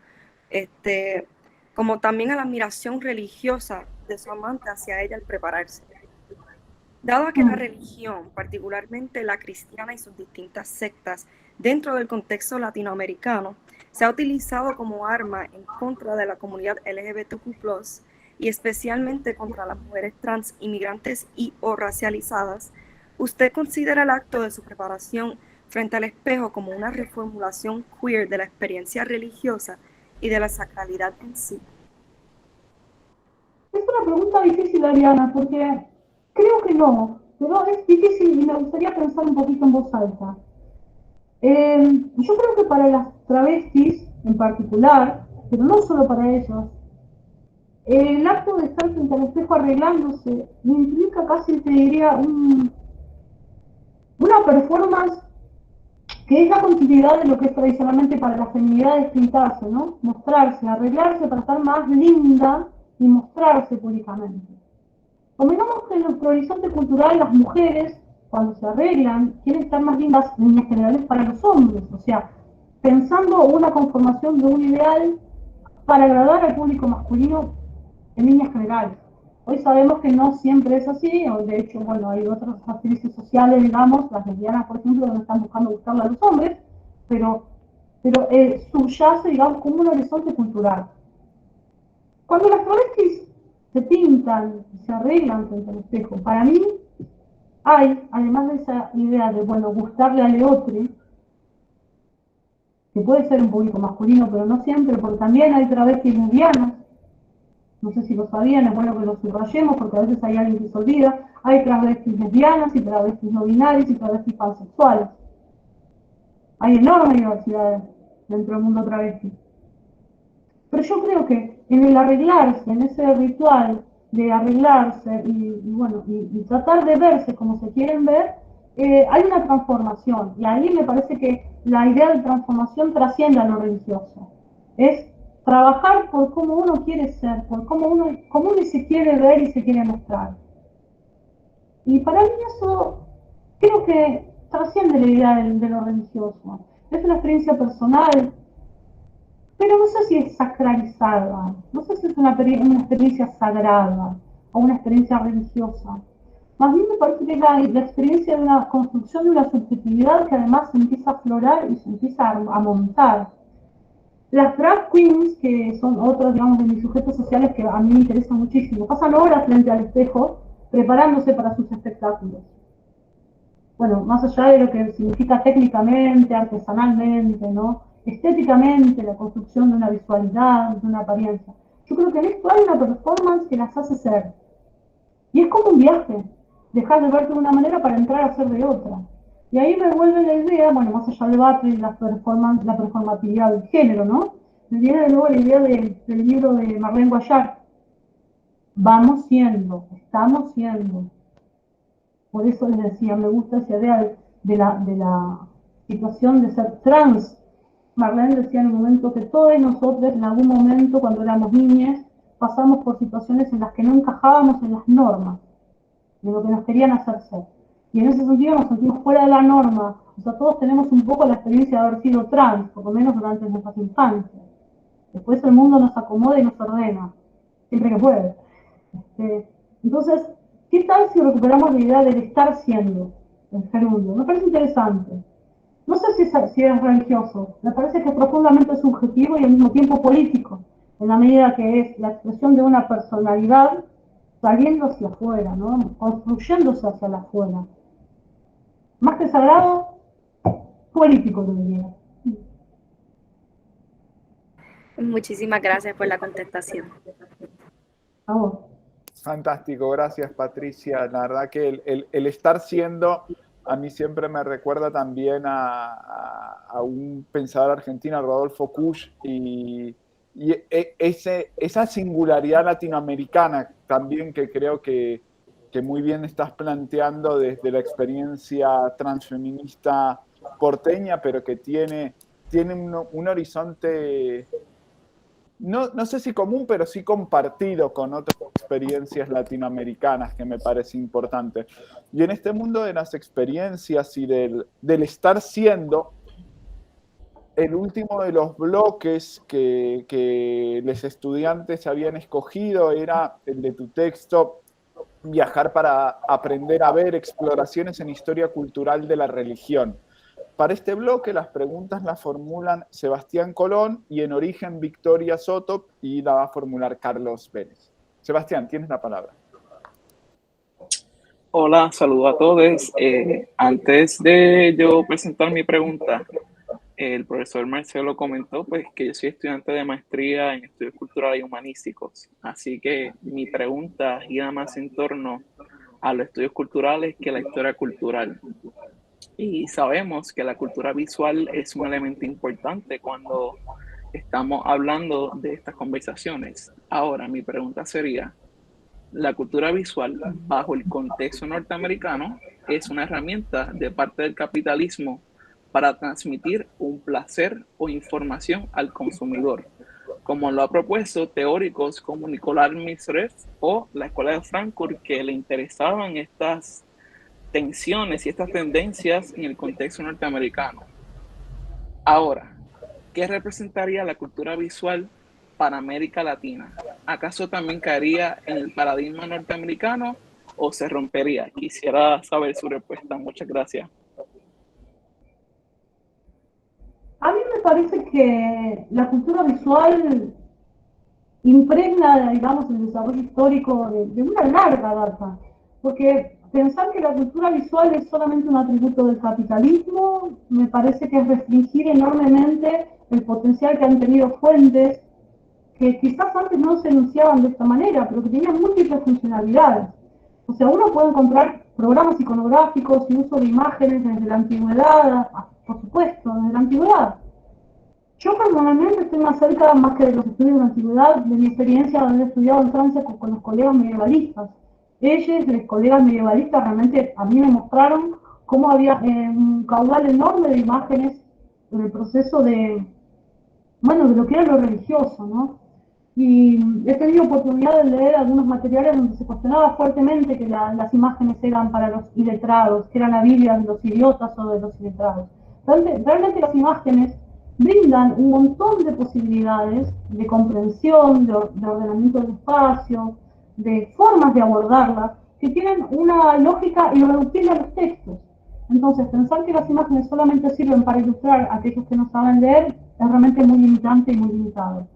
como también a la admiración religiosa de su amante hacia ella al prepararse. Dado que la religión, particularmente la cristiana y sus distintas sectas, dentro del contexto latinoamericano, se ha utilizado como arma en contra de la comunidad LGBTQ+, y especialmente contra las mujeres trans, inmigrantes y o racializadas, ¿usted considera el acto de su preparación frente al espejo como una reformulación queer de la experiencia religiosa y de la sacralidad en sí? Es una pregunta difícil, Ariana, porque creo que no, pero es difícil y me gustaría pensar un poquito en voz alta. Yo creo que para las travestis en particular, pero no solo para ellas, el acto de estar frente al espejo arreglándose implica casi, te diría, una performance que es la continuidad de lo que es tradicionalmente para la feminidad es pintarse, ¿no? Mostrarse, arreglarse para estar más linda y mostrarse públicamente. Convengamos que en nuestro horizonte cultural las mujeres, cuando se arreglan, quieren estar más lindas en líneas generales para los hombres, o sea, pensando una conformación de un ideal para agradar al público masculino en líneas generales. Hoy sabemos que no siempre es así, o de hecho, bueno, hay otras actrices sociales, digamos, las lesbianas, por ejemplo, que están buscando gustarle a los hombres, pero subyace, digamos, como un horizonte cultural. Cuando las travestis se pintan y se arreglan frente al espejo, para mí hay, además de esa idea de, bueno, gustarle al otro, que puede ser un público masculino, pero no siempre, porque también hay travestis lesbianas. No sé si lo sabían, es bueno que lo subrayemos porque a veces hay alguien que se olvida. Hay travestis lesbianas y travestis no binarias y travestis pansexuales. Hay enorme diversidad dentro del mundo travesti. Pero yo creo que en el arreglarse, en ese ritual de arreglarse y tratar de verse como se quieren ver, hay una transformación. Y ahí me parece que la idea de transformación trasciende a lo religioso. Es trabajar por cómo uno quiere ser, por cómo uno se quiere ver y se quiere mostrar. Y para mí eso creo que trasciende la idea de lo religioso. Es una experiencia personal, pero no sé si es sacralizada, no sé si es una experiencia sagrada o una experiencia religiosa. Más bien me parece que es la experiencia de una construcción de una subjetividad que además se empieza a aflorar y se empieza a montar. Las drag queens, que son otros, digamos, de mis sujetos sociales que a mí me interesan muchísimo, pasan horas frente al espejo preparándose para sus espectáculos. Bueno, más allá de lo que significa técnicamente, artesanalmente, ¿no? Estéticamente, la construcción de una visualidad, de una apariencia. Yo creo que en esto hay una performance que las hace ser. Y es como un viaje, dejar de verte de una manera para entrar a ser de otra. Y ahí me vuelve la idea, bueno, más allá del debate y la performatividad del género, ¿no? Me viene de nuevo la idea del libro de Marlene Guayar. Vamos siendo, estamos siendo. Por eso les decía, me gusta esa idea de la situación de ser trans. Marlene decía en un momento que todos nosotros en algún momento cuando éramos niñas pasamos por situaciones en las que no encajábamos en las normas de lo que nos querían hacer ser. Y en ese sentido nos sentimos fuera de la norma. O sea, todos tenemos un poco la experiencia de haber sido trans, por lo menos durante nuestras infancias. Después el mundo nos acomoda y nos ordena, siempre que puede. Entonces, ¿qué tal si recuperamos la idea del estar siendo el gerundio? Me parece interesante. No sé si es religioso, me parece que es profundamente subjetivo y al mismo tiempo político, en la medida que es la expresión de una personalidad saliendo hacia afuera, ¿no? Construyéndose hacia la afuera. Más que sagrado, político, lo diría. Muchísimas gracias por la contestación. A vos. Fantástico, gracias Patricia. La verdad que el estar siendo a mí siempre me recuerda también a un pensador argentino, Rodolfo Kusch, y esa singularidad latinoamericana también que creo que muy bien estás planteando desde la experiencia transfeminista porteña, pero que tiene un horizonte, no sé si común, pero sí compartido con otras experiencias latinoamericanas, que me parece importante. Y en este mundo de las experiencias y del estar siendo, el último de los bloques que los estudiantes habían escogido era el de tu texto, Viajar para aprender a ver, exploraciones en historia cultural de la religión. Para este bloque las preguntas las formulan Sebastián Colón y en origen Victoria Soto, y la va a formular Carlos Vélez. Sebastián, tienes la palabra. Hola, saludos a todos. Antes de yo presentar mi pregunta, el profesor Marcelo comentó pues, que yo soy estudiante de maestría en estudios culturales y humanísticos. Así que mi pregunta gira más en torno a los estudios culturales que la historia cultural. Y sabemos que la cultura visual es un elemento importante cuando estamos hablando de estas conversaciones. Ahora, mi pregunta sería, la cultura visual, bajo el contexto norteamericano, es una herramienta de parte del capitalismo para transmitir un placer o información al consumidor, como lo ha propuesto teóricos como Nicolás Misreff o la Escuela de Frankfurt, que le interesaban estas tensiones y estas tendencias en el contexto norteamericano. Ahora, ¿qué representaría la cultura visual para América Latina? ¿Acaso también caería en el paradigma norteamericano o se rompería? Quisiera saber su respuesta. Muchas gracias. A mí me parece que la cultura visual impregna, digamos, el desarrollo histórico de una larga data, porque pensar que la cultura visual es solamente un atributo del capitalismo me parece que es restringir enormemente el potencial que han tenido fuentes que quizás antes no se enunciaban de esta manera, pero que tenían múltiples funcionalidades. O sea, uno puede encontrar programas iconográficos y uso de imágenes desde la antigüedad, por supuesto, desde la antigüedad. Yo personalmente estoy más cerca, más que de los estudios de la antigüedad, de mi experiencia de haber estudiado en Francia con los colegas medievalistas. Ellos, los colegas medievalistas, realmente a mí me mostraron cómo había un caudal enorme de imágenes en el proceso de bueno, de lo que era lo religioso, ¿no? Y he tenido oportunidad de leer algunos materiales donde se cuestionaba fuertemente que las imágenes eran para los iletrados, que era la Biblia de los idiotas o de los iletrados. Realmente las imágenes brindan un montón de posibilidades de comprensión, de ordenamiento del espacio, de formas de abordarlas, que tienen una lógica irreductible a los textos. Entonces, pensar que las imágenes solamente sirven para ilustrar a aquellos que no saben leer es realmente muy limitante y muy limitado.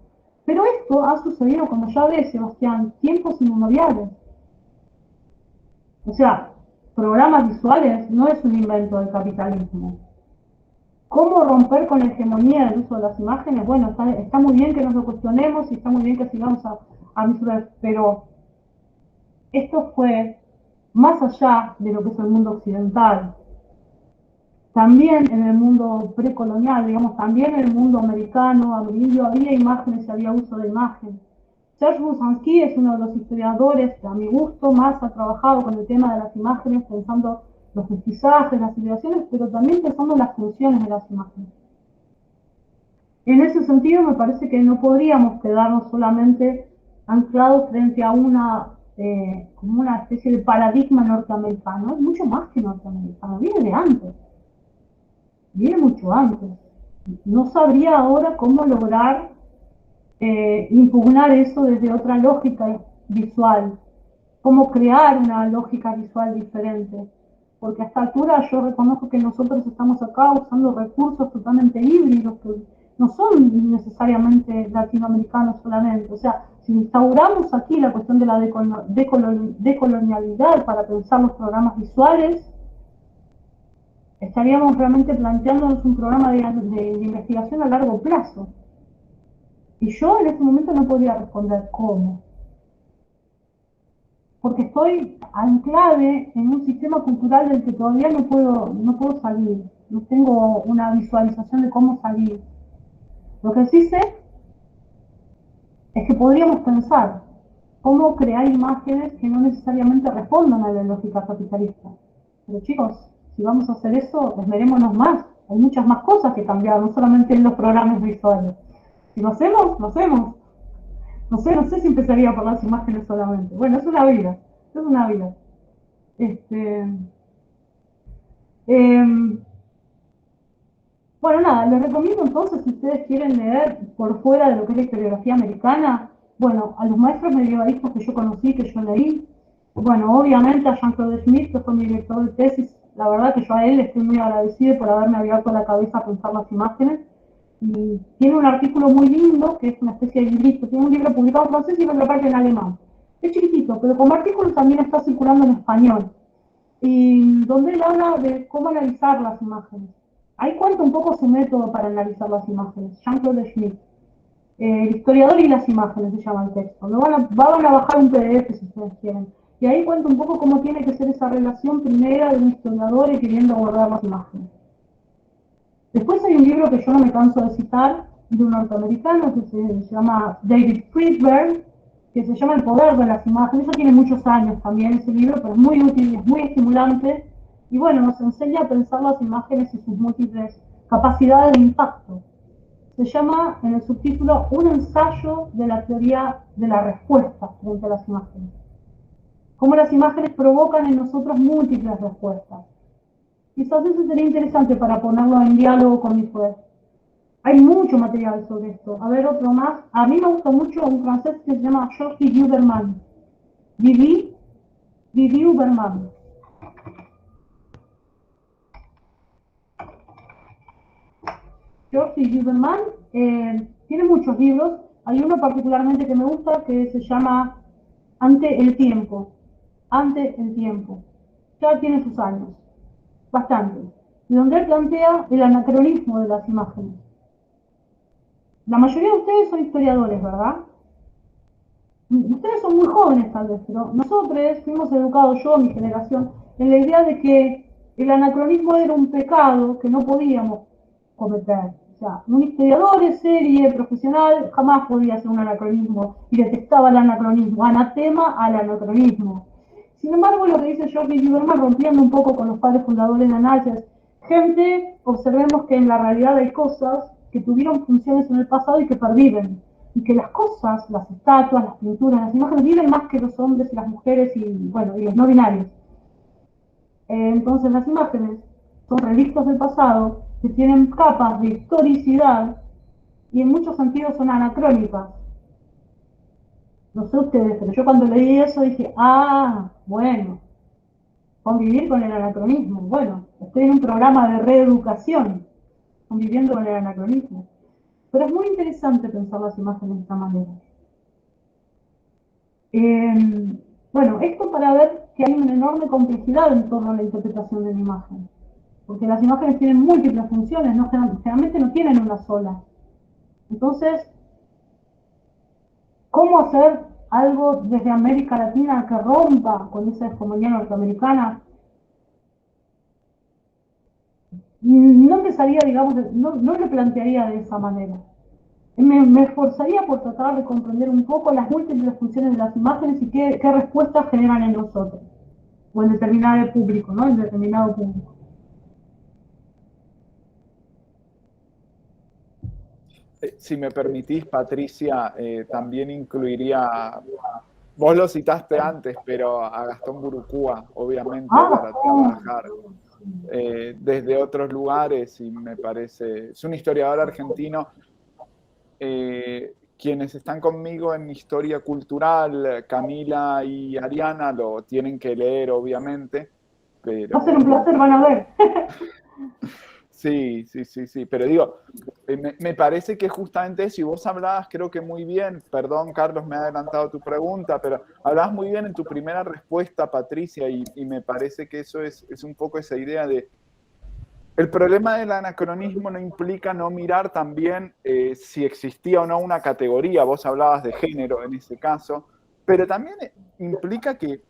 Pero esto ha sucedido, como ya ves, Sebastián, tiempos inmemoriales. O sea, programas visuales no es un invento del capitalismo. ¿Cómo romper con la hegemonía del uso de las imágenes? Bueno, está muy bien que nos lo cuestionemos y está muy bien que sigamos a visualizar, pero esto fue más allá de lo que es el mundo occidental. También en el mundo precolonial, digamos, también en el mundo americano, amarillo, había imágenes y había uso de imagen. Serge Busansky es uno de los historiadores que a mi gusto más ha trabajado con el tema de las imágenes, pensando los mestizajes, las civilizaciones, pero también pensando en las funciones de las imágenes. En ese sentido, me parece que no podríamos quedarnos solamente anclados frente a como una especie de paradigma norteamericano. Es mucho más que norteamericano, viene de antes. Viene mucho antes. No sabría ahora cómo lograr impugnar eso desde otra lógica visual, cómo crear una lógica visual diferente, porque a esta altura yo reconozco que nosotros estamos acá usando recursos totalmente híbridos que no son necesariamente latinoamericanos solamente. O sea, si instauramos aquí la cuestión de la decolonialidad para pensar los programas visuales, estaríamos realmente planteándonos un programa de investigación a largo plazo. Y yo en este momento no podría responder cómo. Porque estoy anclada en un sistema cultural del que todavía no puedo salir. No tengo una visualización de cómo salir. Lo que sí sé es que podríamos pensar cómo crear imágenes que no necesariamente respondan a la lógica capitalista. Pero chicos, si vamos a hacer eso, esmerémonos más. Hay muchas más cosas que cambiar, no solamente en los programas visuales. Si lo hacemos, lo hacemos. No sé si empezaría por las imágenes solamente. Bueno, es una vida. Bueno, nada, les recomiendo entonces, si ustedes quieren leer por fuera de lo que es la historiografía americana, bueno, a los maestros medievalistas que yo conocí, que yo leí, bueno, obviamente a Jean-Claude Schmitt, que fue mi director de tesis, la verdad que yo a él estoy muy agradecido por haberme abierto la cabeza a pensar las imágenes. Y tiene un artículo muy lindo, que es una especie de librito, tiene un libro publicado en francés y otra parte en alemán. Es chiquitito, pero como artículo también está circulando en español. Y donde él habla de cómo analizar las imágenes. Ahí cuenta un poco su método para analizar las imágenes, Jean-Claude Schmitt. El historiador y las imágenes se llama el texto. Van a bajar un PDF si ustedes quieren. Y ahí cuenta un poco cómo tiene que ser esa relación primera de un historiador y queriendo abordar las imágenes. Después hay un libro que yo no me canso de citar, de un norteamericano que se llama David Friedberg, que se llama El poder de las imágenes. Ya tiene muchos años también ese libro, pero es muy útil, es muy estimulante. Y bueno, nos enseña a pensar las imágenes y sus múltiples capacidades de impacto. Se llama, en el subtítulo, Un ensayo de la teoría de la respuesta frente a las imágenes. Cómo las imágenes provocan en nosotros múltiples respuestas. Quizás eso sería interesante para ponerlo en diálogo con mi fuer. Hay mucho material sobre esto. A ver, otro más. A mí me gusta mucho un francés que se llama Georges Huberman. Vivi Huberman. Georges Huberman tiene muchos libros. Hay uno particularmente que me gusta que se llama Ante el tiempo. Ante el tiempo. Ya tiene sus años. Bastante. Y donde él plantea el anacronismo de las imágenes. La mayoría de ustedes son historiadores, ¿verdad? Ustedes son muy jóvenes tal vez, pero nosotros fuimos educados, yo, mi generación, en la idea de que el anacronismo era un pecado que no podíamos cometer. O sea, un historiador de serie profesional jamás podía hacer un anacronismo y detestaba el anacronismo, anatema al anacronismo. Sin embargo, lo que dice Georges Huberman, rompiendo un poco con los padres fundadores de análisis, gente, observemos que en la realidad hay cosas que tuvieron funciones en el pasado y que perviven. Y que las cosas, las estatuas, las pinturas, las imágenes viven más que los hombres y las mujeres y, bueno, y los no binarios. Entonces las imágenes son relictos del pasado que tienen capas de historicidad y en muchos sentidos son anacrónicas. No sé ustedes, pero yo cuando leí eso dije, bueno, convivir con el anacronismo. Bueno, estoy en un programa de reeducación, conviviendo con el anacronismo. Pero es muy interesante pensar las imágenes de esta manera. Bueno, esto para ver que hay una enorme complejidad en torno a la interpretación de la imagen. Porque las imágenes tienen múltiples funciones, ¿no? Generalmente no tienen una sola. Entonces, ¿cómo hacer algo desde América Latina que rompa con esa hegemonía norteamericana? No empezaría, digamos, no lo plantearía de esa manera. Me esforzaría por tratar de comprender un poco las múltiples funciones de las imágenes y qué respuestas generan en nosotros, o en determinado público, ¿no? En determinado público. Si me permitís, Patricia, también incluiría, vos lo citaste antes, pero a Gastón Burucúa, obviamente, para trabajar desde otros lugares, y me parece, es un historiador argentino. Quienes están conmigo en Historia Cultural, Camila y Ariana, lo tienen que leer, obviamente. Pero... Va a ser un placer, van a ver. Sí, pero digo, me parece que justamente eso, y vos hablabas, creo que muy bien, perdón Carlos, me he adelantado tu pregunta, pero hablabas muy bien en tu primera respuesta, Patricia, y me parece que eso es un poco esa idea de, el problema del anacronismo no implica no mirar también si existía o no una categoría, vos hablabas de género en ese caso, pero también implica que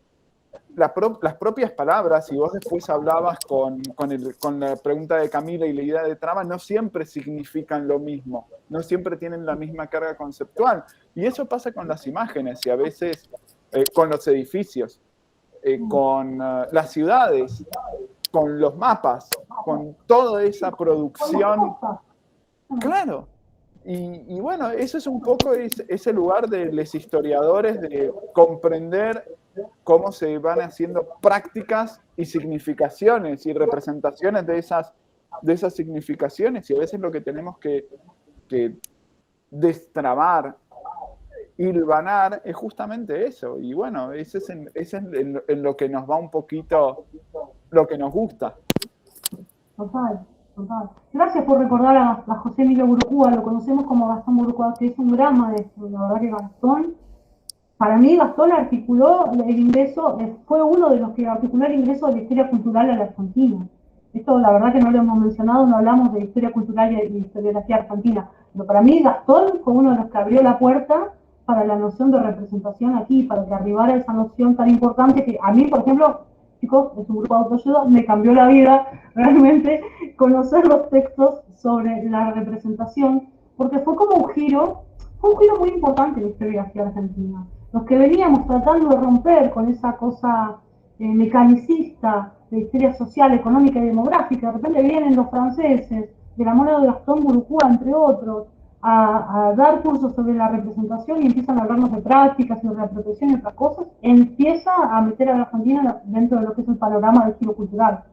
las propias palabras, y vos después hablabas con la pregunta de Camila y la idea de trama, no siempre significan lo mismo, no siempre tienen la misma carga conceptual. Y eso pasa con las imágenes y a veces con los edificios, con las ciudades, con los mapas, con toda esa producción. Claro. Y bueno, eso es un poco ese lugar de los historiadores de comprender cómo se van haciendo prácticas y significaciones y representaciones de esas significaciones, y a veces lo que tenemos que destrabar, hilvanar, es justamente eso. Y bueno, ese es en lo que nos va un poquito, lo que nos gusta. Total. Gracias por recordar a José Emilio Burucúa, lo conocemos como Gastón Burucúa, que es un gran maestro. La verdad que Gastón, para mí Gastón articuló el ingreso, fue uno de los que articuló el ingreso de la historia cultural a la Argentina. Esto la verdad que no lo hemos mencionado, no hablamos de historia cultural y historiografía argentina, pero para mí Gastón fue uno de los que abrió la puerta para la noción de representación aquí, para que arribara esa noción tan importante que a mí, por ejemplo, chicos, es un grupo de autoayuda, me cambió la vida realmente conocer los textos sobre la representación, porque fue como un giro muy importante en la historiografía argentina. Los que veníamos tratando de romper con esa cosa mecanicista de historia social, económica y demográfica, de repente vienen los franceses, de la mano de Gastón Burucúa, entre otros, a dar cursos sobre la representación y empiezan a hablarnos de prácticas y de reapropiación y otras cosas, empieza a meter a la Argentina dentro de lo que es el panorama del giro cultural.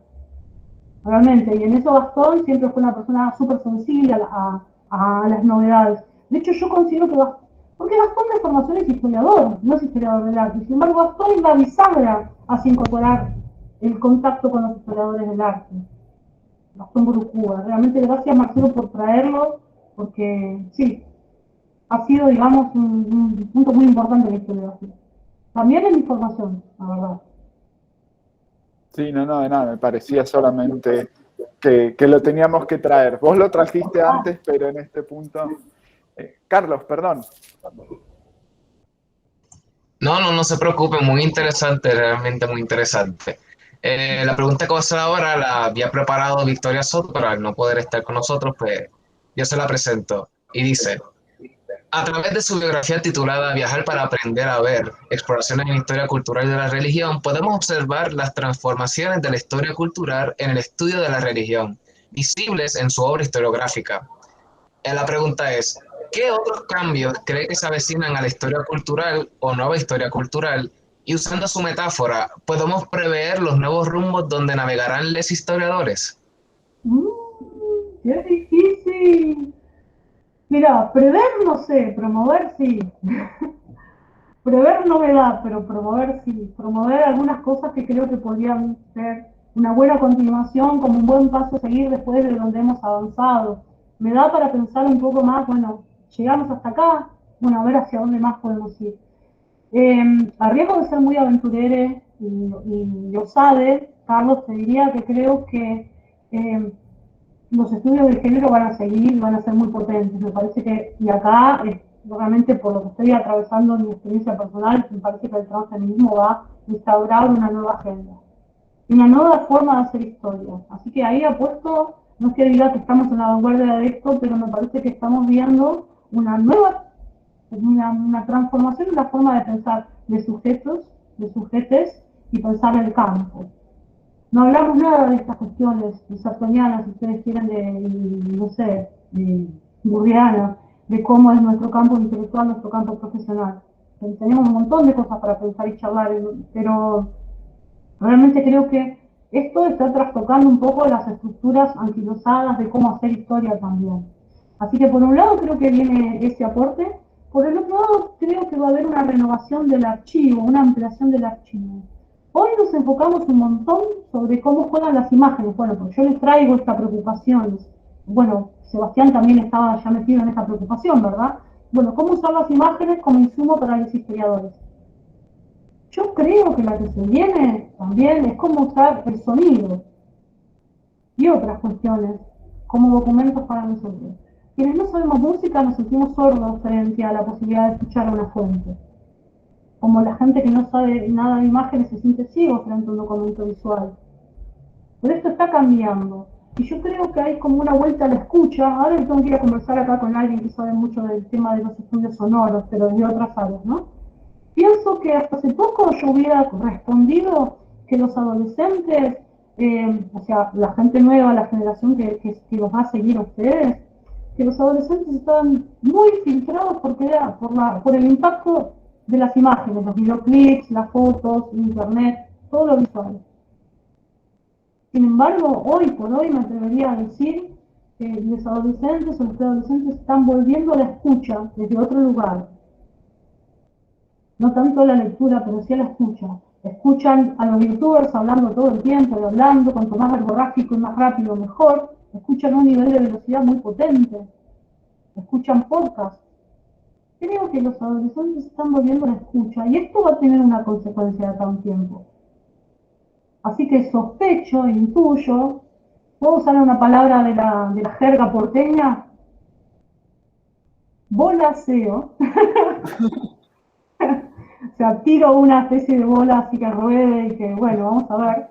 Realmente, y en eso Gastón siempre fue una persona súper sensible a las novedades. De hecho, yo considero que porque Gastón de formación es historiador, no es historiador del arte, sin embargo Gastón es la bisagra hacia incorporar el contacto con los historiadores del arte. Gastón Burucúa, realmente gracias Marcelo por traerlo, porque sí, ha sido, digamos, un punto muy importante en la historiografía. También en información, la verdad. Sí, no, de nada, me parecía solamente que lo teníamos que traer. Vos lo trajiste antes, pero en este punto... Carlos, perdón. No se preocupen, muy interesante, realmente muy interesante. La pregunta que voy a hacer ahora la había preparado Victoria Soto, pero al no poder estar con nosotros, pues yo se la presento. Y dice, a través de su biografía titulada Viajar para aprender a ver, exploraciones en historia cultural de la religión, podemos observar las transformaciones de la historia cultural en el estudio de la religión, visibles en su obra historiográfica. La pregunta es, ¿qué otros cambios cree que se avecinan a la historia cultural o nueva historia cultural? Y usando su metáfora, ¿podemos prever los nuevos rumbos donde navegarán los historiadores? ¡Qué difícil! Mira, prever no sé, promover sí. Prever no me da, pero promover sí. Promover algunas cosas que creo que podrían ser una buena continuación, como un buen paso a seguir después de donde hemos avanzado. Me da para pensar un poco más, bueno, llegamos hasta acá, bueno, a ver hacia dónde más podemos ir. A riesgo de ser muy aventurere y osade, Carlos, te diría que creo que los estudios de género van a seguir, van a ser muy potentes. Me parece que, y acá, realmente por lo que estoy atravesando en mi experiencia personal, me parece que el transfeminismo va a instaurar una nueva agenda, una nueva forma de hacer historia. Así que ahí apuesto, no es que diga que estamos en la vanguardia de esto, pero me parece que estamos viendo una nueva, una transformación en la forma de pensar de sujetos, de sujetes y pensar el campo. No hablamos nada de estas cuestiones sartonianas, si ustedes quieren, no sé, de burrianas, de cómo es nuestro campo intelectual, nuestro campo profesional. Tenemos un montón de cosas para pensar y charlar, pero realmente creo que esto está trastocando un poco las estructuras anquilosadas de cómo hacer historia también. Así que por un lado creo que viene ese aporte, por el otro lado creo que va a haber una renovación del archivo, una ampliación del archivo. Hoy nos enfocamos un montón sobre cómo juegan las imágenes. Bueno, pues yo les traigo esta preocupación. Bueno, Sebastián también estaba ya metido en esta preocupación, ¿verdad? Bueno, cómo usar las imágenes como insumo para los historiadores. Yo creo que la que se viene también es cómo usar el sonido y otras cuestiones como documentos para nosotros. Quienes no sabemos música nos sentimos sordos frente a la posibilidad de escuchar a una fuente. Como la gente que no sabe nada de imágenes se siente ciego frente a un documento visual. Pero esto está cambiando. Y yo creo que hay como una vuelta a la escucha. Ahora tengo que ir a conversar acá con alguien que sabe mucho del tema de los estudios sonoros, pero de otras áreas, ¿no? Pienso que hasta hace poco yo hubiera respondido que los adolescentes, o sea, la gente nueva, la generación que los va a seguir a ustedes, que los adolescentes estaban muy filtrados por el impacto de las imágenes, los videoclips, las fotos, internet, todo lo visual. Sin embargo, hoy por hoy me atrevería a decir que los adolescentes o los preadolescentes están volviendo a la escucha desde otro lugar. No tanto a la lectura, pero sí a la escucha. Escuchan a los youtubers hablando todo el tiempo, hablando, cuanto más verborrágico y más rápido mejor. Escuchan a un nivel de velocidad muy potente. Escuchan podcasts. Creo que los adolescentes están volviendo a la escucha y esto va a tener una consecuencia de acá a un tiempo. Así que sospecho e intuyo, ¿puedo usar una palabra de la jerga porteña? Bolaseo. O sea, tiro una especie de bola así que ruede y que, bueno, vamos a ver,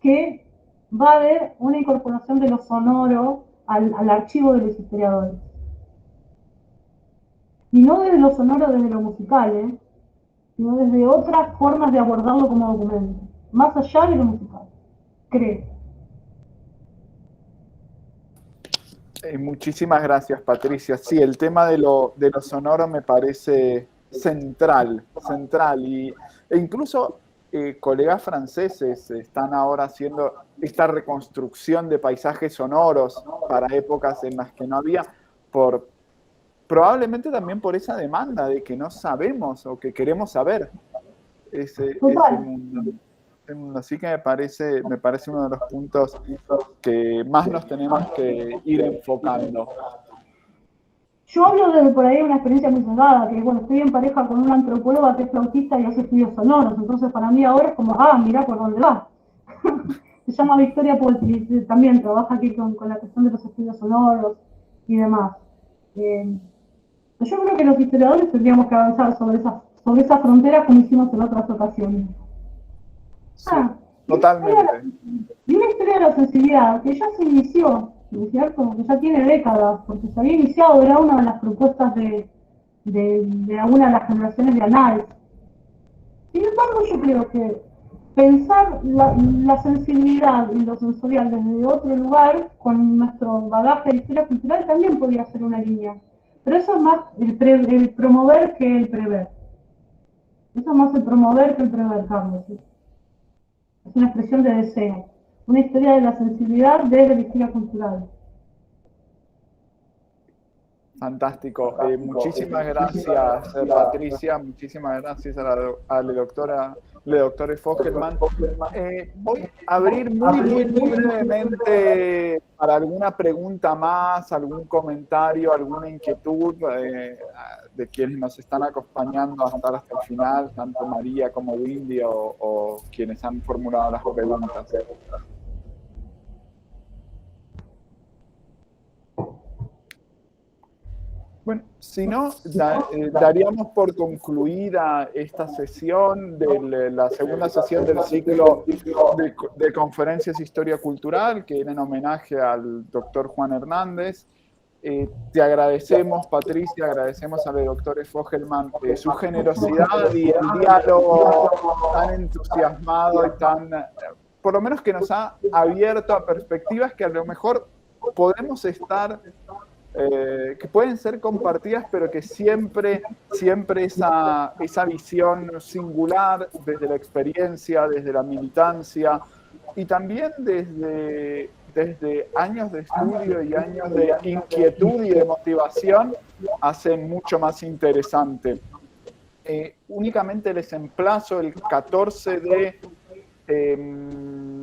que va a haber una incorporación de lo sonoro al archivo de los historiadores. Y no desde lo sonoro, desde lo musical, sino desde otras formas de abordarlo como documento, más allá de lo musical, creo. Muchísimas gracias, Patricia. Sí, el tema de lo sonoro me parece central, e incluso colegas franceses están ahora haciendo esta reconstrucción de paisajes sonoros para épocas en las que no había, probablemente también por esa demanda de que no sabemos o que queremos saber ese mundo. Así que me parece uno de los puntos que más nos tenemos que ir enfocando. Yo hablo de por ahí una experiencia muy cerrada, que bueno, estoy en pareja con una antropóloga que es flautista y hace estudios sonoros, entonces para mí ahora es como, mirá por dónde va. Se llama Victoria Poltri, también trabaja aquí con la cuestión de los estudios sonoros y demás. Yo creo que los historiadores tendríamos que avanzar sobre esas fronteras como hicimos en otras ocasiones. Sí, totalmente. Y una historia de la sensibilidad que ya se inició, ¿no es cierto? Que ya tiene décadas, porque se había iniciado, era una de las propuestas de alguna de las generaciones de Anal. Sin embargo, yo creo que pensar la sensibilidad y lo sensorial desde otro lugar, con nuestro bagaje de historia cultural, también podría ser una línea. Pero eso es más el promover que el prever. Eso es más el promover que el prever, Carlos. Es una expresión de deseo. Una historia de la sensibilidad desde la historia cultural. Fantástico. Muchísimas gracias, Patricia. Muchísimas gracias a la doctora Fogelman. Voy a abrir muy brevemente para alguna pregunta más, algún comentario, alguna inquietud de quienes nos están acompañando hasta el final, tanto María como Windy o quienes han formulado las preguntas. Bueno, si no, daríamos por concluida esta sesión de la segunda sesión del ciclo de conferencias Historia Cultural, que era en homenaje al doctor Juan Hernández. Te agradecemos, Patricia, agradecemos a la doctora Fogelman su generosidad y el diálogo tan entusiasmado y tan, por lo menos que nos ha abierto a perspectivas que a lo mejor podemos estar... que pueden ser compartidas, pero que siempre esa visión singular desde la experiencia, desde la militancia y también desde años de estudio y años de inquietud y de motivación hacen mucho más interesante. Únicamente les emplazo el 14 de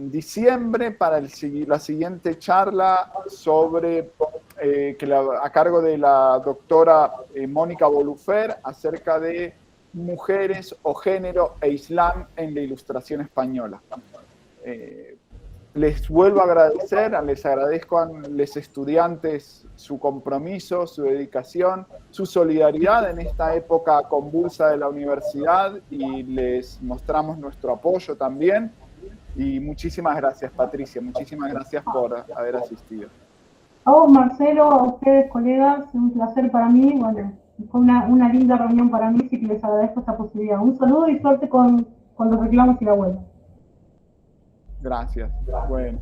diciembre para la siguiente charla sobre a cargo de la doctora Mónica Bolufer acerca de mujeres o género e Islam en la Ilustración española. Les vuelvo a agradecer, les agradezco a los estudiantes su compromiso, su dedicación, su solidaridad en esta época convulsa de la universidad y les mostramos nuestro apoyo también. Y muchísimas gracias, Patricia, muchísimas gracias por haber asistido. A vos, Marcelo, a ustedes, colegas, un placer para mí. Bueno, fue una linda reunión para mí, así que les agradezco esta posibilidad. Un saludo y suerte con los reclamos y la vuelta. Gracias. Bueno.